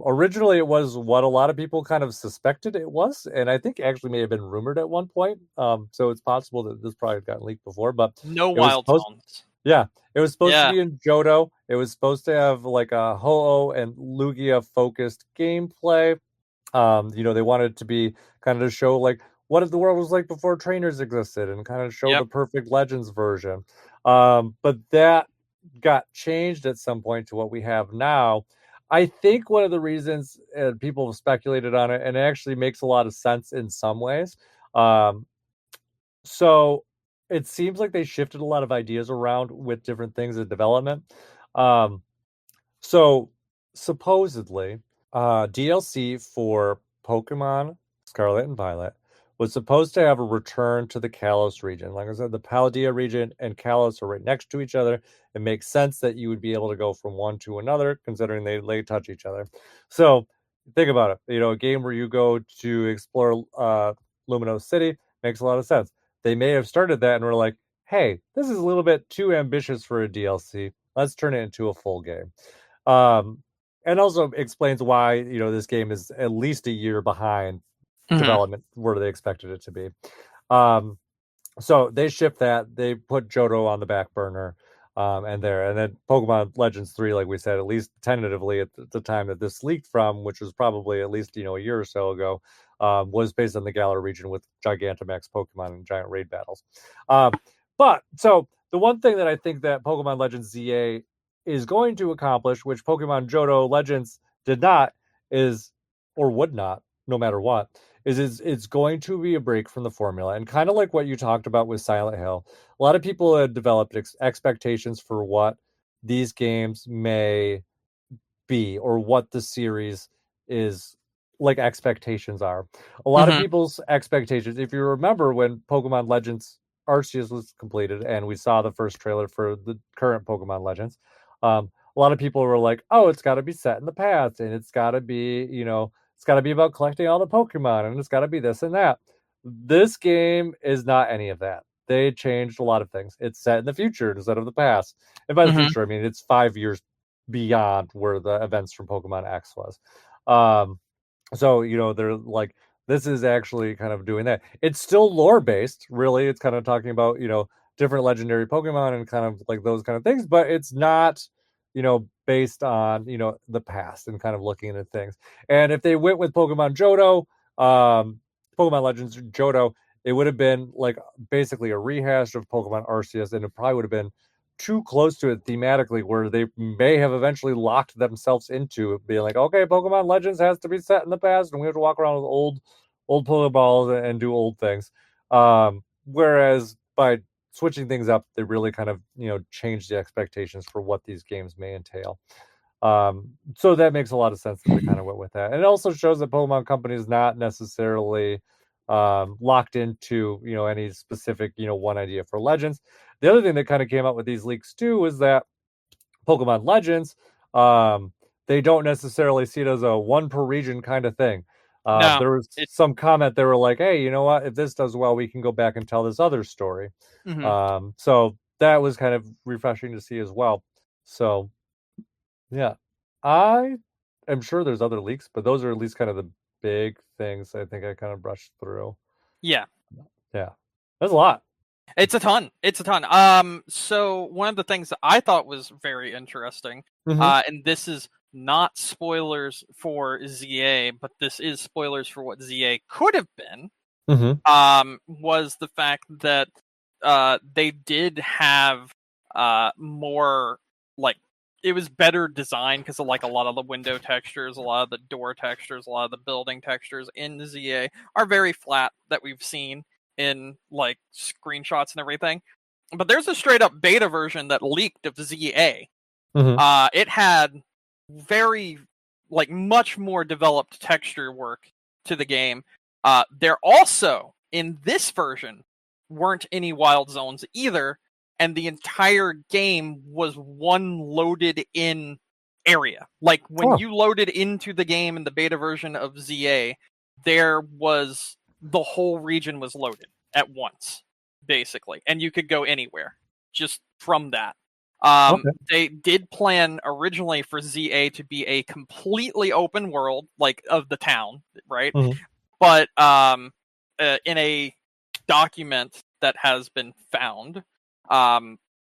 originally, it was what a lot of people kind of suspected it was, and I think actually may have been rumored at one point. So it's possible that this probably got leaked before, but no wild tones. Yeah, it was supposed to be in Johto. It was supposed to have like a Ho-Oh and Lugia focused gameplay. They wanted it to be kind of to show like what if the world was like before trainers existed, and kind of show the perfect Legends version. But that got changed at some point to what we have now. I think one of the reasons people have speculated on it, and it actually makes a lot of sense in some ways. So it seems like they shifted a lot of ideas around with different things in development. Um, so supposedly, DLC for Pokemon Scarlet and Violet was supposed to have a return to the Kalos region. Like I said, the Paldea region and Kalos are right next to each other. It makes sense that you would be able to go from one to another, considering they touch each other. So think about it. A game where you go to explore Luminos City makes a lot of sense. They may have started that and were like, hey, this is a little bit too ambitious for a DLC. Let's turn it into a full game. And also explains why this game is at least a year behind development where they expected it to be. So they shipped that. They put Johto on the back burner, and then Pokemon Legends 3, like we said, at least tentatively at the time that this leaked from, which was probably at least a year or so ago, was based on the Galar region with Gigantamax Pokemon and giant raid battles. But so the one thing that I think that Pokemon Legends ZA is going to accomplish, which Pokemon Johto Legends did not, is, or would not, no matter what, is it's going to be a break from the formula. And kind of like what you talked about with Silent Hill, a lot of people had developed expectations for what these games may be or what the series is, like expectations are. A lot of people's expectations, if you remember when Pokemon Legends Arceus was completed and we saw the first trailer for the current Pokemon Legends, a lot of people were like, oh, it's got to be set in the past and it's got to be, it's got to be about collecting all the Pokemon and it's got to be this and that. This game is not any of that. They changed a lot of things. It's set in the future instead of the past. And by the future, I mean, it's 5 years beyond where the events from Pokemon X was. So, they're like, this is actually kind of doing that. It's still lore based, really. It's kind of talking about, different legendary Pokemon and kind of like those kind of things, but it's not, based on, the past and kind of looking at things. And if they went with Pokemon Johto, Pokemon Legends Johto, it would have been like basically a rehash of Pokemon Arceus, and it probably would have been too close to it thematically, where they may have eventually locked themselves into it, being like, okay, Pokemon Legends has to be set in the past, and we have to walk around with old Pokeballs and do old things. Whereas by switching things up, they really kind of change the expectations for what these games may entail. So that makes a lot of sense that they kind of went with that. And it also shows that Pokemon Company is not necessarily locked into any specific one idea for Legends. The other thing that kind of came out with these leaks too was that Pokemon Legends, they don't necessarily see it as a one per region kind of thing. No, there was some comment, they were like, hey, you know what, if this does well, we can go back and tell this other story. So that was kind of refreshing to see as well. So yeah, I am sure there's other leaks, but those are at least kind of the big things I think I kind of brushed through. Yeah. That's a lot. It's a ton. So one of the things that I thought was very interesting, and this is not spoilers for ZA, but this is spoilers for what ZA could have been, was the fact that they did have more, like, it was better designed because of like a lot of the window textures, a lot of the door textures, a lot of the building textures in ZA are very flat that we've seen in like screenshots and everything. But there's a straight up beta version that leaked of ZA. It had very, like, much more developed texture work to the game. There also, in this version, weren't any wild zones either, and the entire game was one loaded in area. Like when you loaded into the game in the beta version of ZA, there was, the whole region was loaded at once, basically, and you could go anywhere just from that. They did plan originally for ZA to be a completely open world, like of the town, right? But in a document that has been found,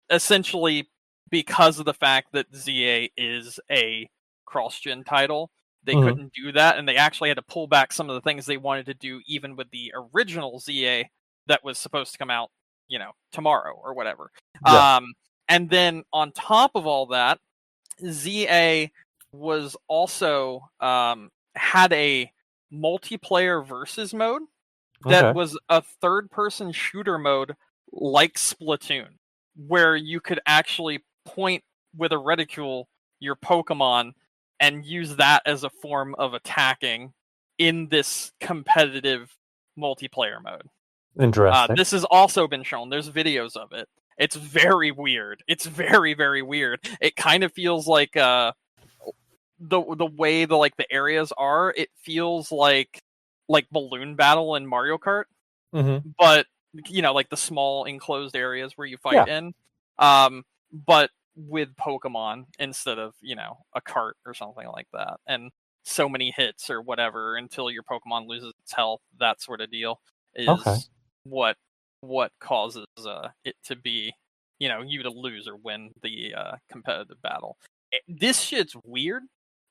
essentially because of the fact that ZA is a cross-gen title, they couldn't do that, and they actually had to pull back some of the things they wanted to do, even with the original ZA that was supposed to come out, tomorrow or whatever. And then on top of all that, ZA was also had a multiplayer versus mode that was a third-person shooter mode like Splatoon, where you could actually point with a reticule your Pokemon and use that as a form of attacking in this competitive multiplayer mode. Interesting. This has also been shown. There's videos of it. It's very weird. It's very, very weird. It kind of feels like the way the areas are. It feels like Balloon Battle in Mario Kart, but like the small enclosed areas where you fight in. But with Pokemon instead of a cart or something like that, and so many hits or whatever until your Pokemon loses its health. That sort of deal is what causes it to be you to lose or win the competitive battle. This shit's weird,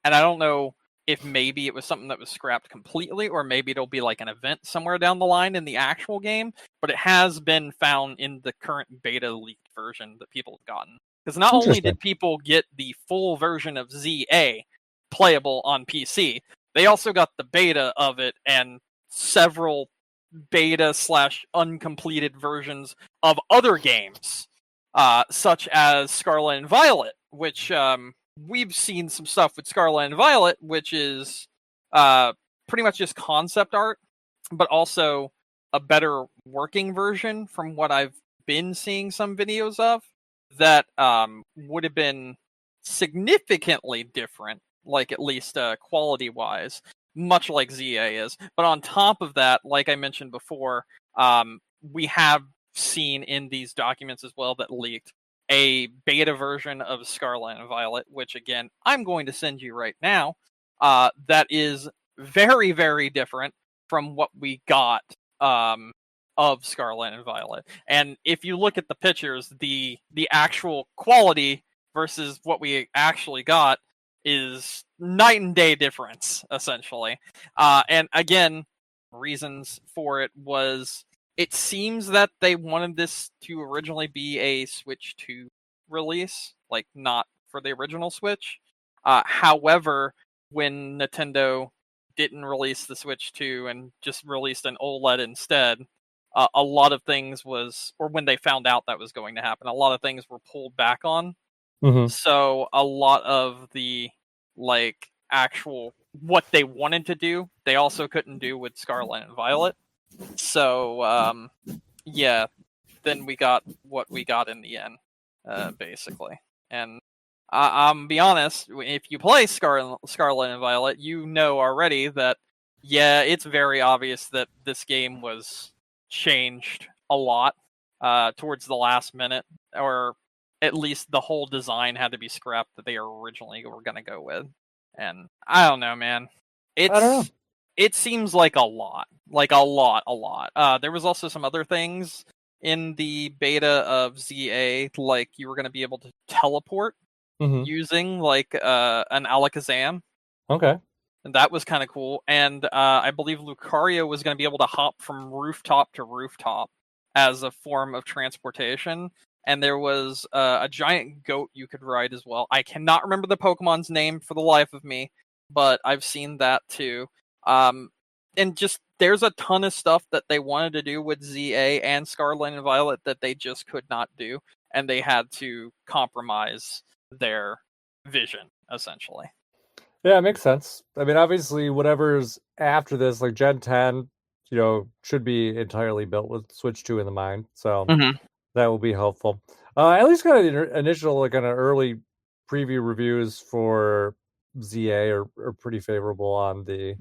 and I don't know if maybe it was something that was scrapped completely, or maybe it'll be like an event somewhere down the line in the actual game, but it has been found in the current beta leaked version that people have gotten. Because not only did people get the full version of ZA playable on PC, they also got the beta of it and several beta/uncompleted versions of other games, such as Scarlet and Violet, which we've seen some stuff with Scarlet and Violet, which is pretty much just concept art, but also a better working version from what I've been seeing some videos of that would have been significantly different, like at least quality-wise, much like ZA is. But on top of that, like I mentioned before, we have seen in these documents as well that leaked a beta version of Scarlet and Violet, which again, I'm going to send you right now, that is very, very different from what we got of Scarlet and Violet. And if you look at the pictures, the actual quality versus what we actually got is night and day difference, essentially. And again, reasons for it was, it seems that they wanted this to originally be a Switch 2 release, like not for the original Switch. However, when Nintendo didn't release the Switch 2 and just released an OLED instead, a lot of things was, or when they found out that was going to happen, a lot of things were pulled back on. So a lot of the actual what they wanted to do, they also couldn't do with Scarlet and Violet. So yeah, then we got what we got in the end, basically. And I'm be honest, if you play Scarlet and Violet, you know already that it's very obvious that this game was changed a lot towards the last minute, or at least the whole design had to be scrapped that they originally were going to go with. And I don't know, man. It seems like a lot. There was also some other things in the beta of ZA, like you were going to be able to teleport using an Alakazam. Okay. And that was kind of cool. And I believe Lucario was going to be able to hop from rooftop to rooftop as a form of transportation. And there was a giant goat you could ride as well. I cannot remember the Pokemon's name for the life of me, but I've seen that too. And just, there's a ton of stuff that they wanted to do with ZA and Scarlet and Violet that they just could not do. And they had to compromise their vision, essentially. Yeah, it makes sense. I mean, obviously, whatever's after this, like Gen 10, should be entirely built with Switch 2 in the mind. So that will be helpful. At least kind of initial, kind of early preview reviews for ZA are pretty favorable on the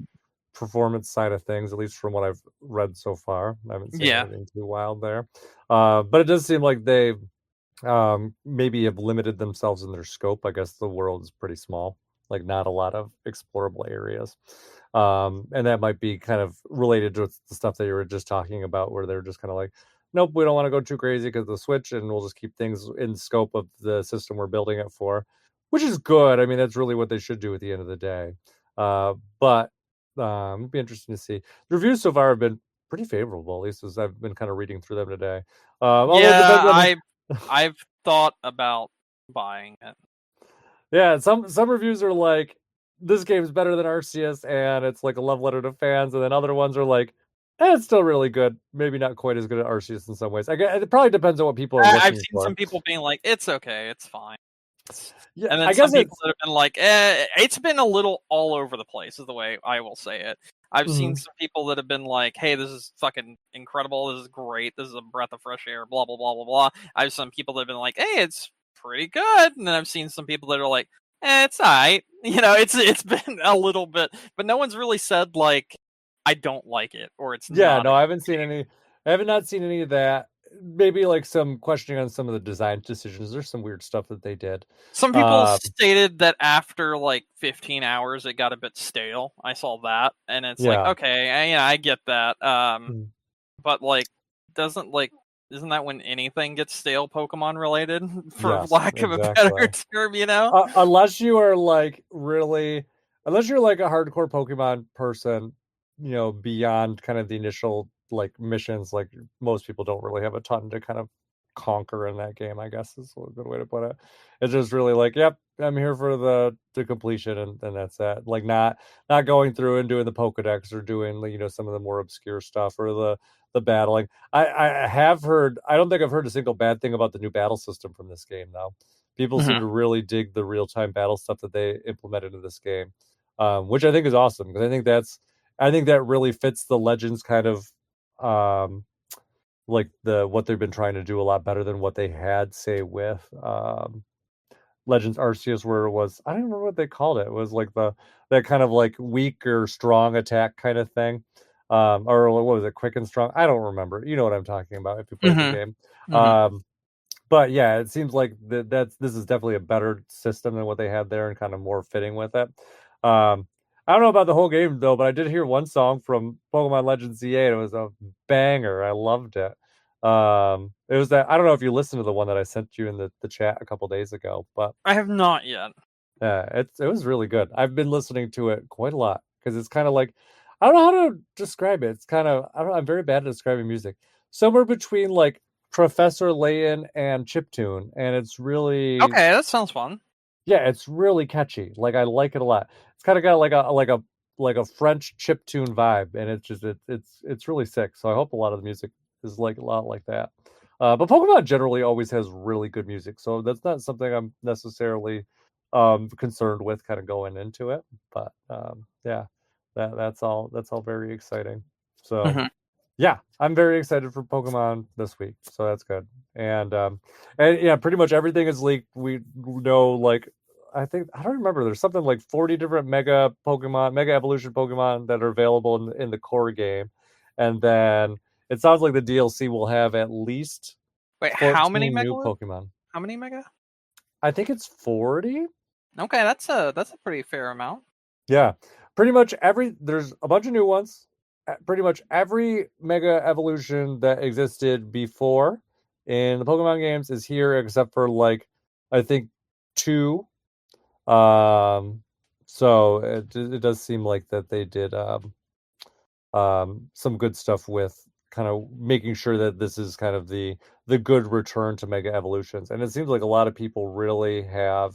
performance side of things, at least from what I've read so far. I haven't seen anything too wild there. But it does seem like they maybe have limited themselves in their scope. I guess the world is pretty small, like not a lot of explorable areas. And that might be kind of related to the stuff that you were just talking about, where they're just kind of like, nope, we don't want to go too crazy because of the Switch, and we'll just keep things in scope of the system we're building it for, which is good. I mean, that's really what they should do at the end of the day. But it'd be interesting to see. The reviews so far have been pretty favorable, at least as I've been kind of reading through them today. I've thought about buying it. Yeah, some reviews are like, this game's better than Arceus, and it's like a love letter to fans, and then other ones are like, it's still really good. Maybe not quite as good as Arceus in some ways. I guess it probably depends on what people are I've looking seen for. some people being like, it's okay, it's fine. Yeah, and then I some guess people that have been like, it's been a little all over the place, is the way I will say it. I've seen some people that have been like, hey, this is fucking incredible, this is great, this is a breath of fresh air, blah, blah, blah, blah, blah. I have some people that have been like, hey, it's pretty good. And then I've seen some people that are like, it's alright. You know, it's been a little bit, but no one's really said like, I don't like it, or it's not. No, I haven't seen any. I have not seen any of that. Maybe like some questioning on some of the design decisions. There's some weird stuff that they did. Some people stated that after like 15 hours, it got a bit stale. I saw that, and it's like, okay, I get that. But like, isn't that when anything gets stale, Pokemon related, for lack of a better term? You know, unless you are like unless you're like a hardcore Pokemon person, you know, beyond kind of the initial like missions, like most people don't really have a ton to kind of conquer in that game, I guess is a good way to put it. It's just really like, yep, I'm here for the completion, and that's that. Like not going through and doing the Pokedex or doing, you know, some of the more obscure stuff or the battling. I have heard, I don't think I've heard a single bad thing about the new battle system from this game though. People seem to really dig the real-time battle stuff that they implemented into this game, which I think is awesome, because I think that really fits the Legends kind of like what they've been trying to do a lot better than what they had, say, with Legends Arceus, where it was, I don't remember what they called it. It was like that kind of like weak or strong attack kind of thing. Or what was it, quick and strong? I don't remember. You know what I'm talking about if you played the game. But yeah, it seems like this is definitely a better system than what they had there, and kind of more fitting with it. I don't know about the whole game though, but I did hear one song from Pokemon Legends Z8. It was a banger. I loved it. It was that, I don't know if you listened to the one that I sent you in the chat a couple days ago, but I have not yet. Yeah, it was really good. I've been listening to it quite a lot, because it's kind of like, I don't know how to describe it. It's kind of, I don't know, I'm very bad at describing music. Somewhere between like Professor Layton and Chiptune, and it's really okay. That sounds fun. Yeah, it's really catchy. Like I like it a lot. It's kind of got like a French chiptune vibe, and it's just it's really sick. So I hope a lot of the music is like a lot like that. But Pokemon generally always has really good music, so that's not something I'm necessarily concerned with kind of going into it. But yeah, that's all very exciting. So yeah, I'm very excited for Pokemon this week, so that's good. And yeah, pretty much everything is leaked. We know, like, I don't remember. There's something like 40 different Mega Evolution Pokemon that are available in the core game, and then it sounds like the DLC will have at least how many new Pokemon. How many Mega? I think it's 40. Okay, that's a pretty fair amount. Yeah, pretty much there's a bunch of new ones. Pretty much every Mega Evolution that existed before in the Pokemon games is here, except for like, I think 2. So it does seem like that they did some good stuff with kind of making sure that this is kind of the good return to Mega Evolutions. And it seems like a lot of people really have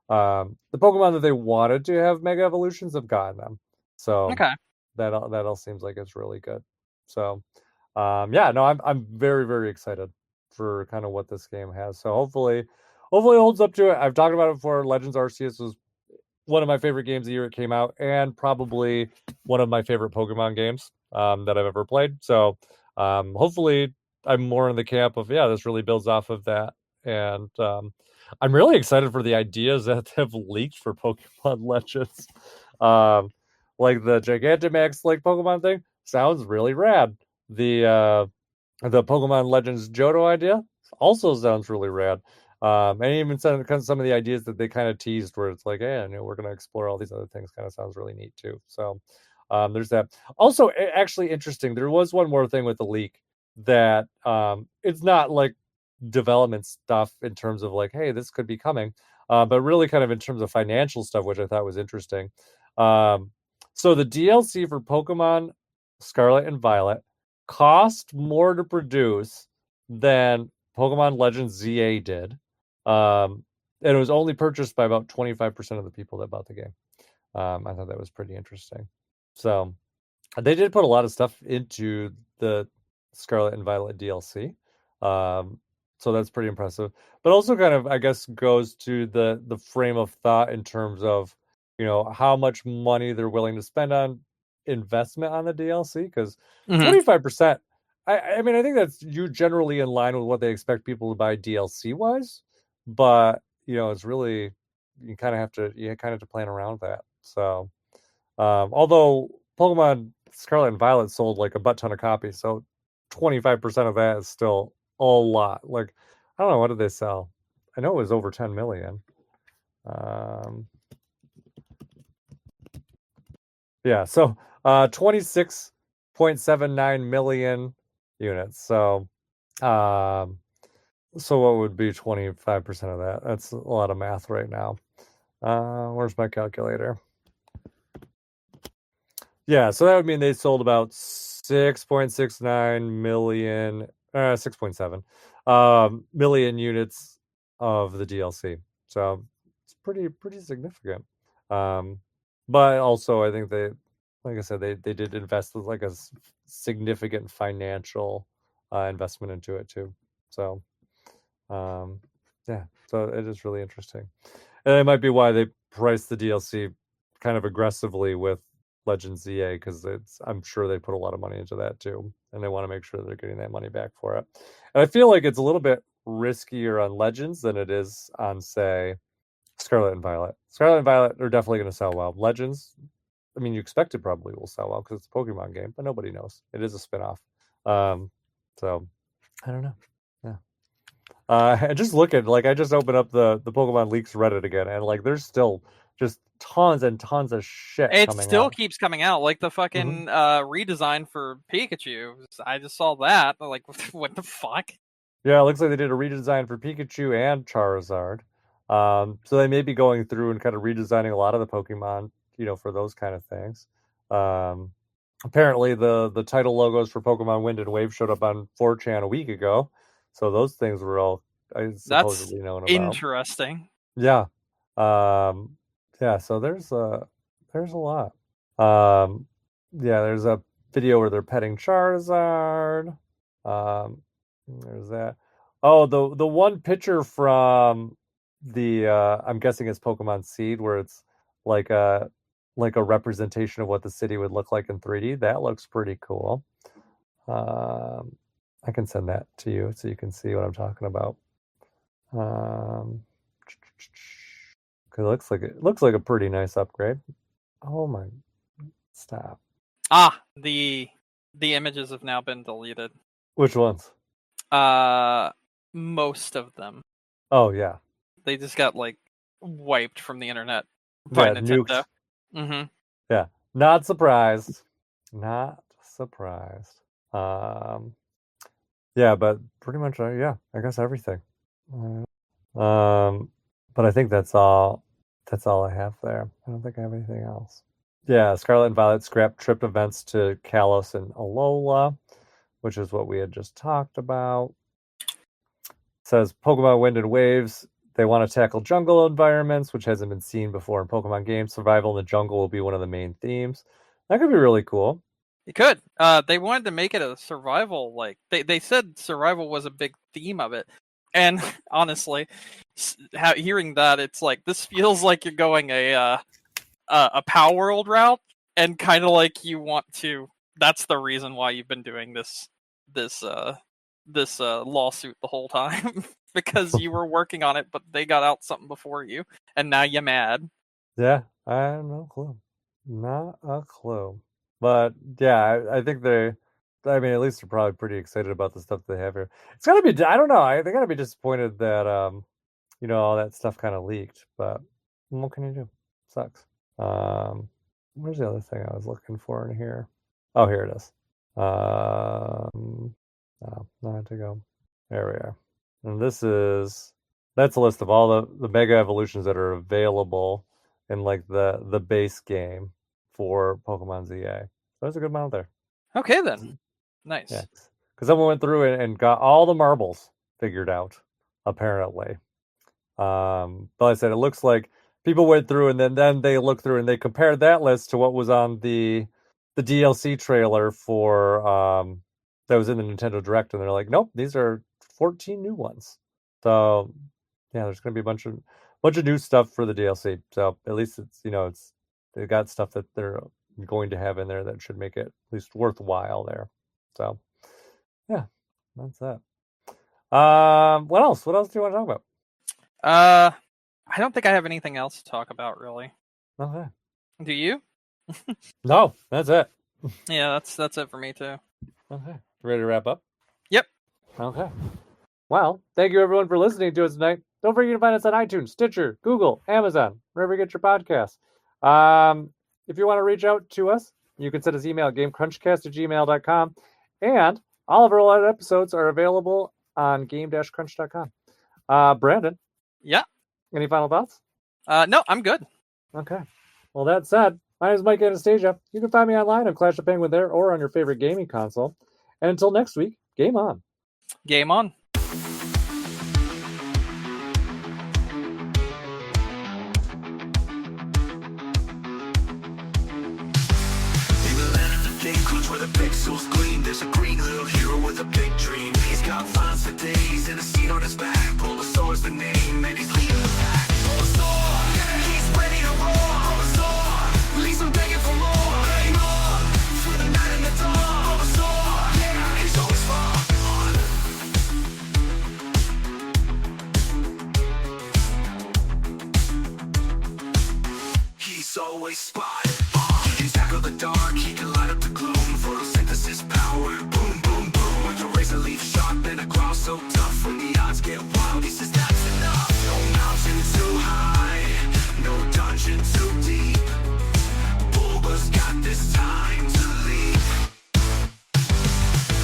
the Pokemon that they wanted to have Mega Evolutions have gotten them. So okay. That all seems like it's really good. So yeah, no, I'm very, very excited for kind of what this game has. So hopefully it holds up to it. I've talked about it before. Legends Arceus was one of my favorite games the year it came out, and probably one of my favorite Pokemon games that I've ever played. So hopefully I'm more in the camp of, yeah, this really builds off of that. And I'm really excited for the ideas that have leaked for Pokemon Legends. Like the Gigantamax like Pokemon thing sounds really rad. The Pokemon Legends Johto idea also sounds really rad. And even some of the ideas that they kind of teased, where it's like, hey, we're going to explore all these other things, kind of sounds really neat too. So there's that. Also, actually interesting, there was one more thing with the leak that it's not like development stuff in terms of like, hey, this could be coming, but really kind of in terms of financial stuff, which I thought was interesting. So the DLC for Pokemon Scarlet and Violet cost more to produce than Pokemon Legends ZA did. and it was only purchased by about 25% of the people that bought the game. I thought that was pretty interesting. So they did put a lot of stuff into the Scarlet and Violet DLC. So that's pretty impressive. But also kind of, I guess, goes to the frame of thought in terms of, how much money they're willing to spend on investment on the DLC. Because 25%, I mean, I think that's you generally in line with what they expect people to buy DLC wise. But, it's really, you kind of have to plan around that. So, although Pokemon Scarlet and Violet sold like a butt ton of copies, so 25% of that is still a lot. Like, I don't know, what did they sell? I know it was over 10 million. Yeah, so 26.79 million units. So, what would be 25% of that? That's a lot of math right now. Where's my calculator? Yeah, so that would mean they sold about 6.69 million, 6.7 million units of the DLC. So it's pretty significant. But also I think they, like I said, they did invest like a significant financial investment into it too. So yeah, so it is really interesting. And it might be why they priced the DLC kind of aggressively with Legends ZA, because I'm sure they put a lot of money into that too, and they want to make sure they're getting that money back for it. And I feel like it's a little bit riskier on Legends than it is on, say, Scarlet and Violet. Scarlet and Violet are definitely going to sell well. Legends, I mean, you expect it probably will sell well because it's a Pokemon game, but nobody knows. It is a spinoff. So I don't know. Yeah. I just look at, like, I just opened up the Pokemon Leaks Reddit again, and like there's still just tons and tons of shit it coming still out. keeps coming out, like the fucking redesign for Pikachu. I just saw that. Like, what the fuck? Yeah, it looks like they did a redesign for Pikachu and Charizard. So they may be going through and kind of redesigning a lot of the Pokemon, for those kind of things. Apparently the title logos for Pokemon Wind and Wave showed up on 4chan a week ago. So those things were all supposedly known about. Interesting. Yeah. Yeah, so there's a lot. Yeah, there's a video where they're petting Charizard. There's that. Oh, the one picture from the I'm guessing it's Pokemon Seed, where it's like a representation of what the city would look like in 3D. That looks pretty cool. I can send that to you so you can see what I'm talking about. Because it looks like a pretty nice upgrade. Oh my, stop. The images have now been deleted. Which ones? Most of them. Oh yeah. They just got like wiped from the internet by Nintendo. Mm-hmm. Yeah, not surprised. Not surprised. Yeah, but pretty much, yeah, I guess everything. But I think that's all. That's all I have there. I don't think I have anything else. Yeah, Scarlet and Violet scrapped trip events to Kalos and Alola, which is what we had just talked about. It says Pokemon Wind and Waves, they want to tackle jungle environments, which hasn't been seen before in Pokemon games. Survival in the jungle will be one of the main themes. That could be really cool. It could. They wanted to make it a survival, like they said survival was a big theme of it. And honestly, hearing that, it's like, this feels like you're going a Power World route, and kind of like you want to. That's the reason why you've been doing this lawsuit the whole time, because you were working on it, but they got out something before you, and now you're mad. Yeah, I have no clue. Not a clue. But yeah, I think I mean, at least they're probably pretty excited about the stuff they have here. It's gotta be, I don't know, they gotta be disappointed that all that stuff kind of leaked, but what can you do? Sucks. Where's the other thing I was looking for in here? Oh, here it is. Oh, I had to go. There we are. And that's a list of all the mega evolutions that are available in like the base game for Pokemon ZA. So there's a good amount there. Okay then. Nice. Yeah. Because someone went through and got all the marbles figured out, apparently. But like I said, it looks like people went through and then they looked through and they compared that list to what was on the DLC trailer for that was in the Nintendo Direct, and they're like, nope, these are 14 new ones. So yeah, there's going to be a bunch of new stuff for the DLC. So at least it's they got stuff that they're going to have in there that should make it at least worthwhile there. So yeah, that's that. What else? What else do you want to talk about? I don't think I have anything else to talk about, really. Okay. Do you? No, that's it. Yeah, that's it for me too. Okay. Ready to wrap up? Yep. Okay. Well, thank you everyone for listening to us tonight. Don't forget to find us on iTunes, Stitcher, Google, Amazon, wherever you get your podcasts. If you want to reach out to us, you can send us email at gamecrunchcast@gmail.com. And all of our old episodes are available on game-crunch.com. Brandon? Yeah? Any final thoughts? No, I'm good. Okay. Well, that said, my name is Mike Anastasia. You can find me online on Clash of Penguin there or on your favorite gaming console. And until next week, game on. Game on. Where the pixels gleam, there's a green little hero with a big dream. He's got vines for days and a seat on his back. Bulbasaur's the name and he's leading the pack. Bulbasaur, he's ready to roar. Bulbasaur, leaves him begging for more. Hang on, through the night and the dawn. Bulbasaur, yeah, he's always fun. He's always spotted. He can tackle the dark, he can light up the gloom. Photosynthesis power, boom, boom, boom. With a razor leaf sharp and a claw so tough. When the odds get wild, he says that's enough. No mountain too high, no dungeon too deep. Bulba's got this time to leap.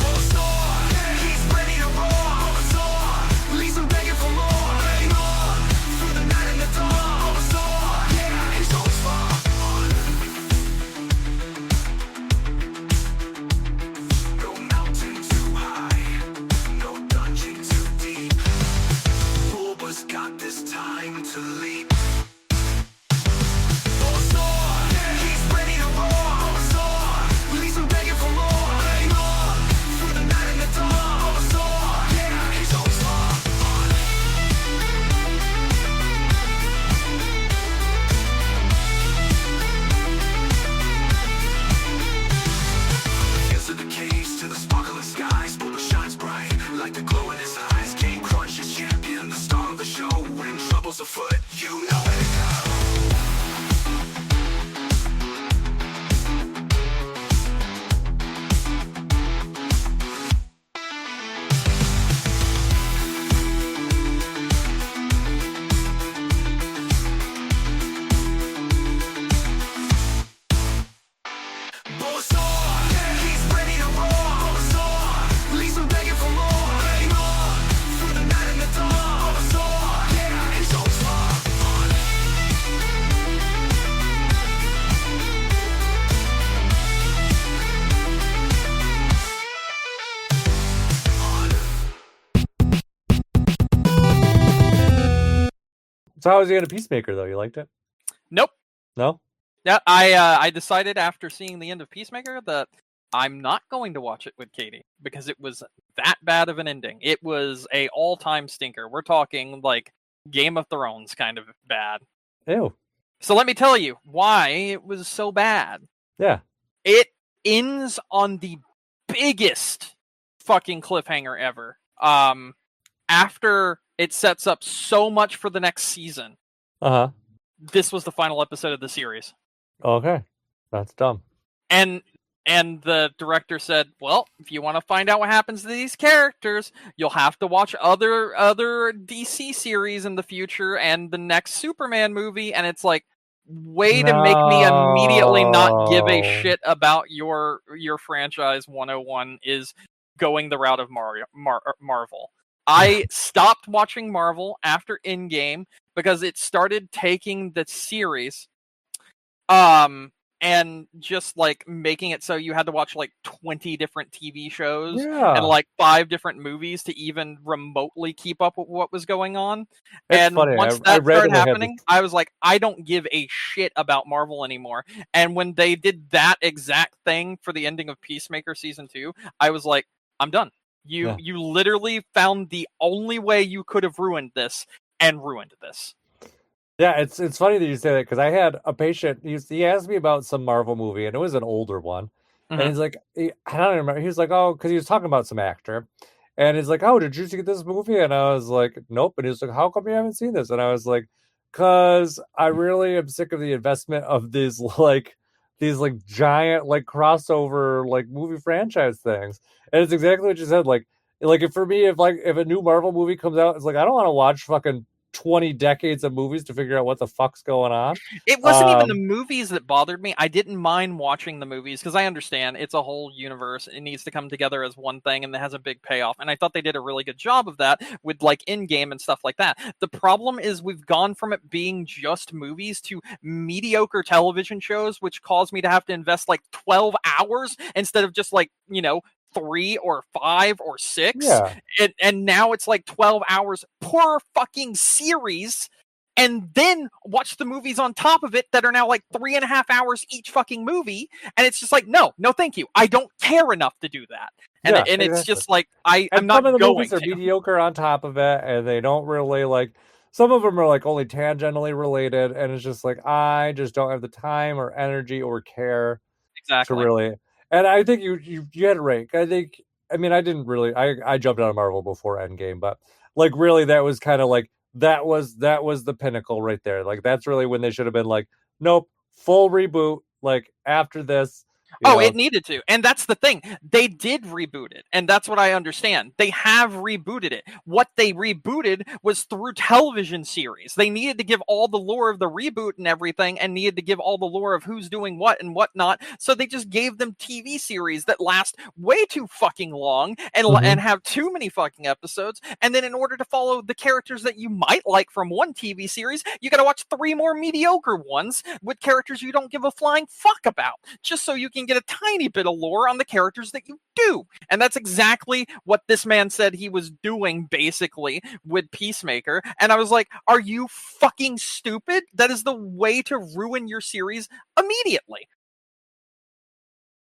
Bulbasaur, he's ready to roar. Bulbasaur, leaves him begging for more. Hang on, through the night and the dawn. Bulbasaur, yeah, he's always fun. Got this time to leap. Bulbasaur, he's ready to roar. Bulbasaur, leaves him begging for more. Hang on, through the night and the dawn. Bulbasaur, yeah, he's always fun. Answer the caves to the sparkling skies. Bulba shines bright like the glow in his eyes. Game Crunch is champion, the star of the show. When trouble's afoot, you know where to go. So how was the end of Peacemaker, though? You liked it? Nope. No? Yeah, I decided after seeing the end of Peacemaker that I'm not going to watch it with Katie because it was that bad of an ending. It was a all-time stinker. We're talking like Game of Thrones kind of bad. Ew. So let me tell you why it was so bad. Yeah. It ends on the biggest fucking cliffhanger ever. After it sets up so much for the next season. Uh-huh. This was the final episode of the series. Okay. That's dumb. And the director said, well, if you want to find out what happens to these characters, you'll have to watch other DC series in the future and the next Superman movie. And it's like, way to make me immediately not give a shit about your franchise 101 is going the route of Marvel. I stopped watching Marvel after Endgame because it started taking the series and and just like making it so you had to watch like 20 different TV shows Yeah. and like 5 different movies to even remotely keep up with what was going on. It's And funny. once I that started randomly had happening, I was like, I don't give a shit about Marvel anymore. And when they did that exact thing for the ending of Peacemaker season 2, I was like, I'm done. You literally found the only way you could have ruined this and ruined this. Yeah, it's funny that you say that because I had a patient. He asked me about some Marvel movie, and it was an older one. And he's like, I don't remember. He was like, oh, because he was talking about some actor, and he's like, oh, did you see this movie? And I was like, nope. And he was like, how come you haven't seen this? And I was like, because I really am sick of the investment of these giant like crossover like movie franchise things. And it's exactly what you said. Like if for me, if a new Marvel movie comes out, it's like I don't want to watch fucking 20 decades of movies to figure out what the fuck's going on. It wasn't even the movies that bothered me. I didn't mind watching the movies because I understand it's a whole universe. It needs to come together as one thing and it has a big payoff. And I thought they did a really good job of that with like Endgame and stuff like that. The problem is we've gone from it being just movies to mediocre television shows, which caused me to have to invest like 12 hours instead of just like, 3 or 5 or 6. Yeah. And now it's like 12 hours per fucking series, and then watch the movies on top of it that are now like 3.5 hours each fucking movie. And it's just like, no, thank you. I don't care enough to do that. And, exactly. It's just like, I'm some not of the going movies are to. mediocre on top of it, and they don't really like. Some of them are like only tangentially related, and it's just like I just don't have the time or energy or care Exactly. to really. And I think you had it right. I didn't really. I jumped out of Marvel before Endgame, but like really, that was kind of like that was the pinnacle right there. Like that's really when they should have been like, nope, full reboot. Like after this. It needed to. And that's the thing. They did reboot it. And that's what I understand. They have rebooted it. What they rebooted was through television series. They needed to give all the lore of the reboot and everything, and needed to give all the lore of who's doing what and whatnot. So they just gave them TV series that last way too fucking long and have too many fucking episodes. And then in order to follow the characters that you might like from one TV series, you got to watch 3 more mediocre ones with characters you don't give a flying fuck about, just so you can get a tiny bit of lore on the characters that you do. And that's exactly what this man said he was doing basically with Peacemaker. And I was like, are you fucking stupid? That is the way to ruin your series immediately.